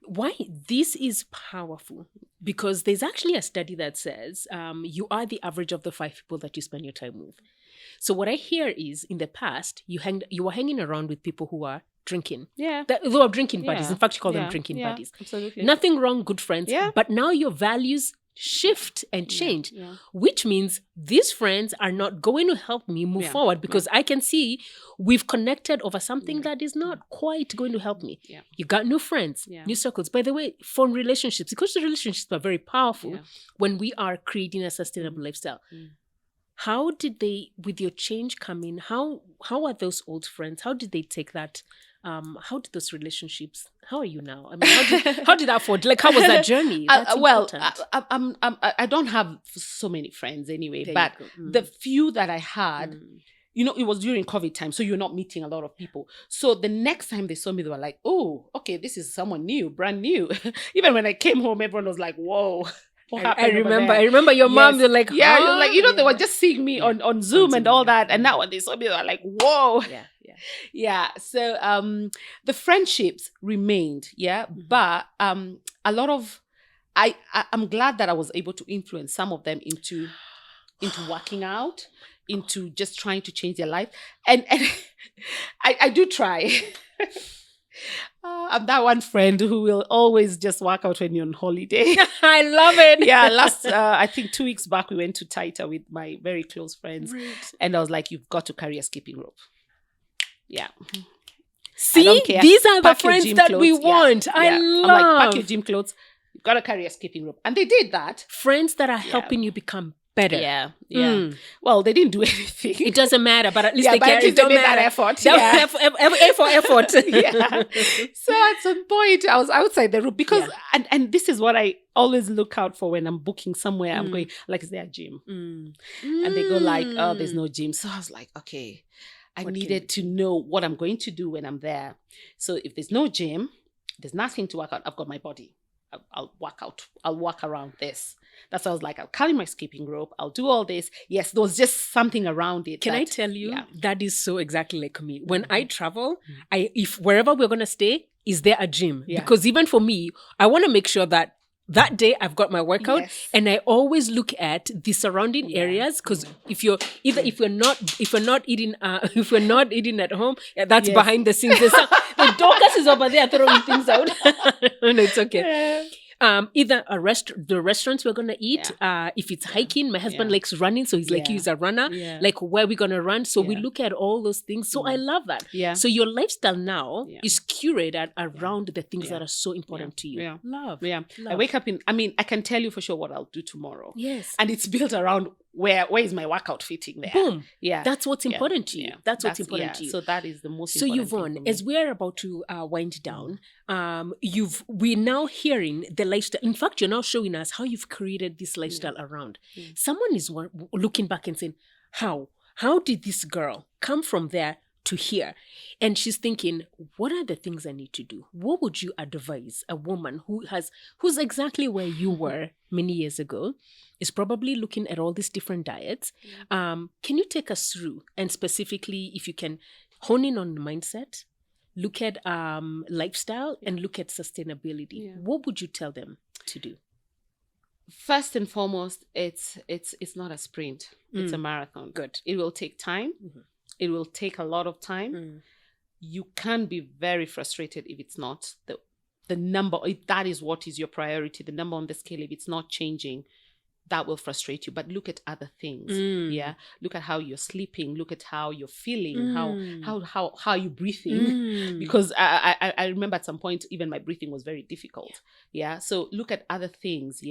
[SPEAKER 2] Why this is powerful? Because there's actually a study that says you are the average of the 5 people that you spend your time with. So what I hear is in the past, you were hanging around with people who are drinking. Yeah. They were drinking buddies. In fact, you call them drinking buddies.
[SPEAKER 1] Absolutely.
[SPEAKER 2] Nothing wrong, good friends.
[SPEAKER 1] Yeah.
[SPEAKER 2] But now your values shift and change, which means these friends are not going to help me move forward because I can see we've connected over something that is not quite going to help me. Yeah. You got new friends, new circles. By the way, fun relationships, because the relationships are very powerful when we are creating a sustainable lifestyle. How did they, with your change come in, how are those old friends? How did they take that? How did those relationships, how are you now? I mean, how did that forge? Like, how was that journey? That's
[SPEAKER 1] I don't have so many friends anyway, but the few that I had, it was during COVID time, so you're not meeting a lot of people. So the next time they saw me, they were like, oh, okay, this is someone new, brand new. Even when I came home, everyone was like, whoa.
[SPEAKER 2] I remember your mom, they're like,
[SPEAKER 1] like, they were just seeing me on Zoom and all that. And now when they saw me, they were like, whoa. Yeah. So the friendships remained, but a lot of I'm glad that I was able to influence some of them into working out, into just trying to change their life, and I do try. I'm that one friend who will always just work out when you're on holiday.
[SPEAKER 2] I love it.
[SPEAKER 1] Last I think 2 weeks back we went to Taita with my very close friends, and I was like, you've got to carry a skipping rope. Yeah.
[SPEAKER 2] See, these are the friends that we want. I love.
[SPEAKER 1] I'm like, pack your gym clothes. You've got to carry a skipping rope. And they did that.
[SPEAKER 2] Friends that are helping you become better.
[SPEAKER 1] Yeah. Well, they didn't do anything.
[SPEAKER 2] It doesn't matter, but at least they
[SPEAKER 1] made that effort.
[SPEAKER 2] Effort.
[SPEAKER 1] So at some point, I was outside the room because, and this is what I always look out for when I'm booking somewhere. I'm going, like, is there a gym? And they go like, oh, there's no gym. So I was like, okay. I needed to know what I'm going to do when I'm there. So if there's no gym, there's nothing to work out. I've got my body. I'll work out. I'll walk around this. That's why I was like, I'll carry my skipping rope. I'll do all this. Yes, there was just something around it.
[SPEAKER 2] Can I tell you, that is so exactly like me. When I travel, if wherever we're going to stay, is there a gym? Because even for me, I want to make sure that day I've got my workout, and I always look at the surrounding areas, because if you're not eating at home, that's behind the scenes. The Dorcas is over there throwing things out. No, it's okay. Either the restaurants we're gonna eat. If it's hiking, my husband likes running, so he's like, he's a runner. Like, where we're gonna run, so we look at all those things. So I love that. So your lifestyle now is curated around the things that are so important to you. Love.
[SPEAKER 1] I wake up I can tell you for sure what I'll do tomorrow.
[SPEAKER 2] Yes,
[SPEAKER 1] and it's built around where is my workout fitting there.
[SPEAKER 2] Boom. That's what's important to you. That's what's important to you.
[SPEAKER 1] So that is the most
[SPEAKER 2] important.
[SPEAKER 1] So
[SPEAKER 2] Yvonne, as we're about to wind down, we're now hearing the lifestyle. In fact, you're now showing us how you've created this lifestyle around. Someone is looking back and saying, how did this girl come from there to here? And she's thinking, what are the things I need to do? What would you advise a woman who's exactly where you were many years ago, is probably looking at all these different diets? Can you take us through, and specifically, if you can hone in on mindset, look at lifestyle, and look at sustainability? What would you tell them to do?
[SPEAKER 1] First and foremost, it's not a sprint. It's a marathon.
[SPEAKER 2] Good.
[SPEAKER 1] It will take time. It will take a lot of time. You can be very frustrated if it's not the number. If that is what is your priority, the number on the scale, if it's not changing, that will frustrate you. But look at other things. Look at how you're sleeping. Look at how you're feeling. How you breathing. Because I remember at some point even my breathing was very difficult. So look at other things.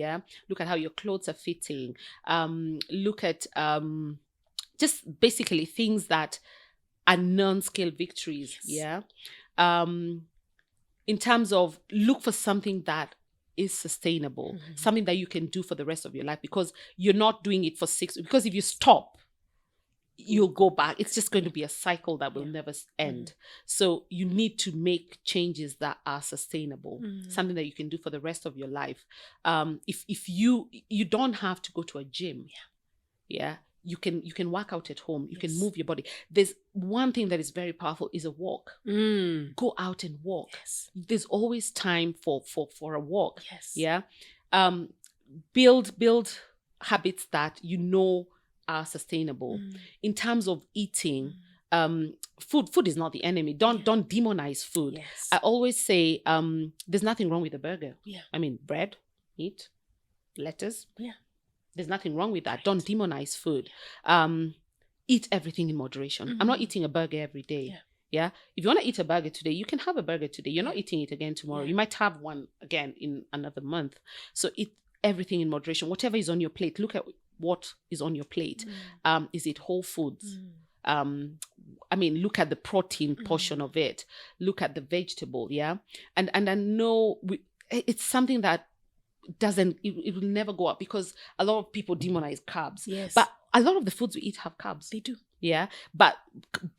[SPEAKER 1] Look at how your clothes are fitting. Look at just basically things that are non-scale victories. In terms of, look for something that is sustainable, something that you can do for the rest of your life, because you're not doing it for 6, because if you stop, you'll go back. It's just going to be a cycle that will never end. So you need to make changes that are sustainable, something that you can do for the rest of your life. If you don't have to go to a gym, you can work out at home. You can move your body. There's one thing that is very powerful is a walk. Go out and walk. There's always time for a walk. Build habits that you know are sustainable. In terms of eating, food is not the enemy. Don't demonize food. I always say there's nothing wrong with a burger. I mean, bread, meat, lettuce.
[SPEAKER 2] Yeah.
[SPEAKER 1] There's nothing wrong with that. Don't demonize food. Eat everything in moderation. I'm not eating a burger every day. Yeah. If you want to eat a burger today, you can have a burger today. You're not eating it again tomorrow. You might have one again in another month. So eat everything in moderation. Whatever is on your plate, look at what is on your plate. Is it whole foods? Look at the protein portion of it. Look at the vegetable. Yeah. And I know it's something that it will never go up, because a lot of people demonize carbs.
[SPEAKER 2] Yes.
[SPEAKER 1] But a lot of the foods we eat have carbs.
[SPEAKER 2] They do.
[SPEAKER 1] Yeah. But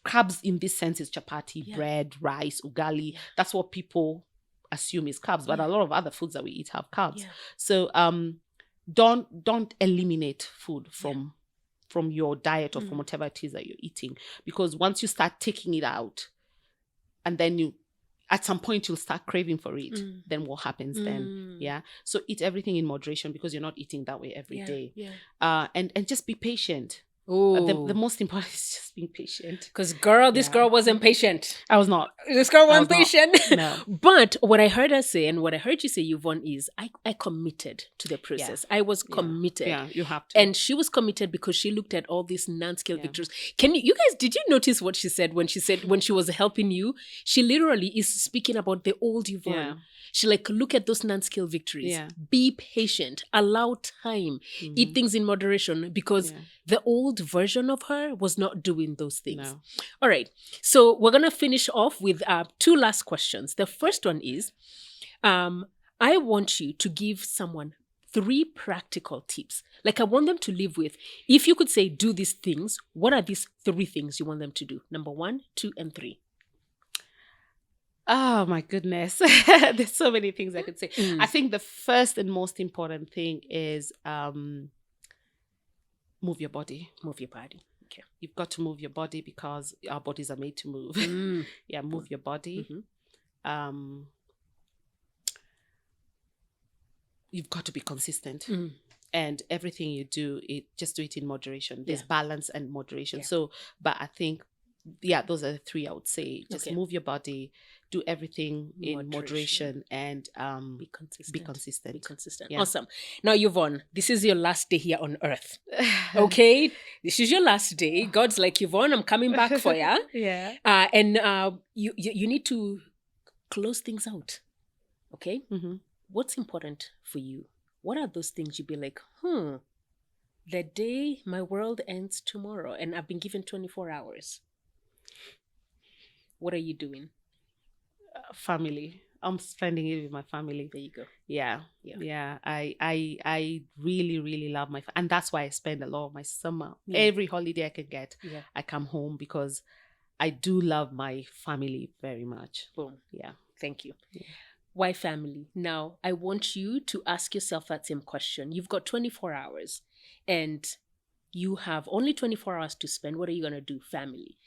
[SPEAKER 1] carbs in this sense is chapati, bread, rice, ugali. That's what people assume is carbs. But a lot of other foods that we eat have carbs. So don't eliminate food from your diet or from whatever it is that you're eating. Because once you start taking it out, and then at some point you'll start craving for it, then what happens then? Yeah. So eat everything in moderation, because you're not eating that way every day. And just be patient. The most important is just being patient.
[SPEAKER 2] Because this girl wasn't patient.
[SPEAKER 1] I was not.
[SPEAKER 2] This girl wasn't patient.
[SPEAKER 1] No.
[SPEAKER 2] But what I heard her say, and what I heard you say, Yvonne, is I committed to the process. I was committed.
[SPEAKER 1] Yeah, you have to.
[SPEAKER 2] And she was committed because she looked at all these non-scale victories. You guys, did you notice what she said when she was helping you? She literally is speaking about the old Yvonne. Yeah. She look at those non-scale victories. Yeah. Be patient. Allow time. Eat things in moderation, because the old version of her was not doing those things. No. All right. So we're going to finish off with 2 last questions. The first one is, I want you to give someone 3 practical tips. I want them to live with. If you could say, do these things, what are these 3 things you want them to do? Number 1, 2, and 3.
[SPEAKER 1] Oh my goodness. There's so many things I could say. I think the first and most important thing is move your body.
[SPEAKER 2] Move your body. Okay.
[SPEAKER 1] You've got to move your body, because our bodies are made to move. Yeah, move your body. You've got to be consistent. And everything you do, just do it in moderation. There's balance and moderation. So, but I think, those are the 3 I would say. Just move your body, do everything in moderation, and be consistent.
[SPEAKER 2] Be consistent. Yeah. Awesome. Now, Yvonne, this is your last day here on earth. Okay? This is your last day. God's like, Yvonne, I'm coming back for you.
[SPEAKER 1] Yeah.
[SPEAKER 2] And you need to close things out. Okay? What's important for you? What are those things you'd be like, the day my world ends tomorrow, and I've been given 24 hours. What are you doing?
[SPEAKER 1] Family. I'm spending it with my family.
[SPEAKER 2] There you go.
[SPEAKER 1] Yeah. I really, really love my and that's why I spend a lot of my summer. Every holiday I can get, I come home, because I do love my family very much.
[SPEAKER 2] Boom.
[SPEAKER 1] Yeah.
[SPEAKER 2] Thank you. Yeah. Why family? Now, I want you to ask yourself that same question. You've got 24 hours and you have only 24 hours to spend. What are you going to do? Family.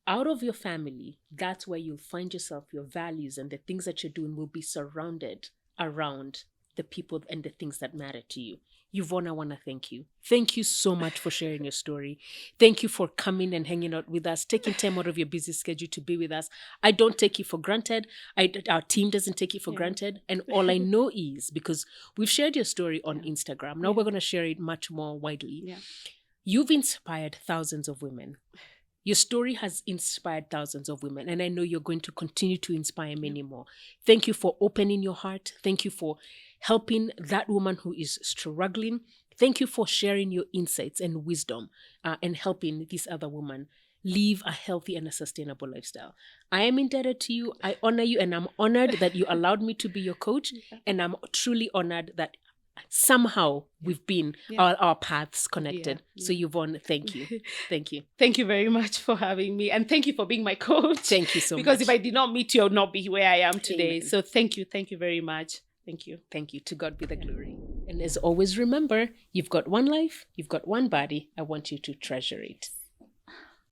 [SPEAKER 2] Out of your family, that's where you'll find yourself, your values and the things that you're doing will be surrounded around the people and the things that matter to you. Yvonne, I want to thank you. Thank you so much for sharing your story. Thank you for coming and hanging out with us, taking time out of your busy schedule to be with us. I don't take you for granted. Our team doesn't take you for granted. And all I know is, because we've shared your story on Instagram, now we're going to share it much more widely. Yeah. You've inspired thousands of women. Your story has inspired thousands of women, and I know you're going to continue to inspire many more. Thank you for opening your heart. Thank you for helping that woman who is struggling. Thank you for sharing your insights and wisdom and helping this other woman live a healthy and a sustainable lifestyle. I am indebted to you. I honor you, and I'm honored that you allowed me to be your coach, and I'm truly honored that somehow we've been our paths connected. So Yvonne, thank you. Thank you.
[SPEAKER 1] Thank you very much for having me, and thank you for being my coach.
[SPEAKER 2] Thank you so much.
[SPEAKER 1] Because if I did not meet you, I would not be where I am today. Amen. So thank you very much. Thank you.
[SPEAKER 2] Thank you. To God be the glory. And as always, remember, you've got one life, you've got one body. I want you to treasure it.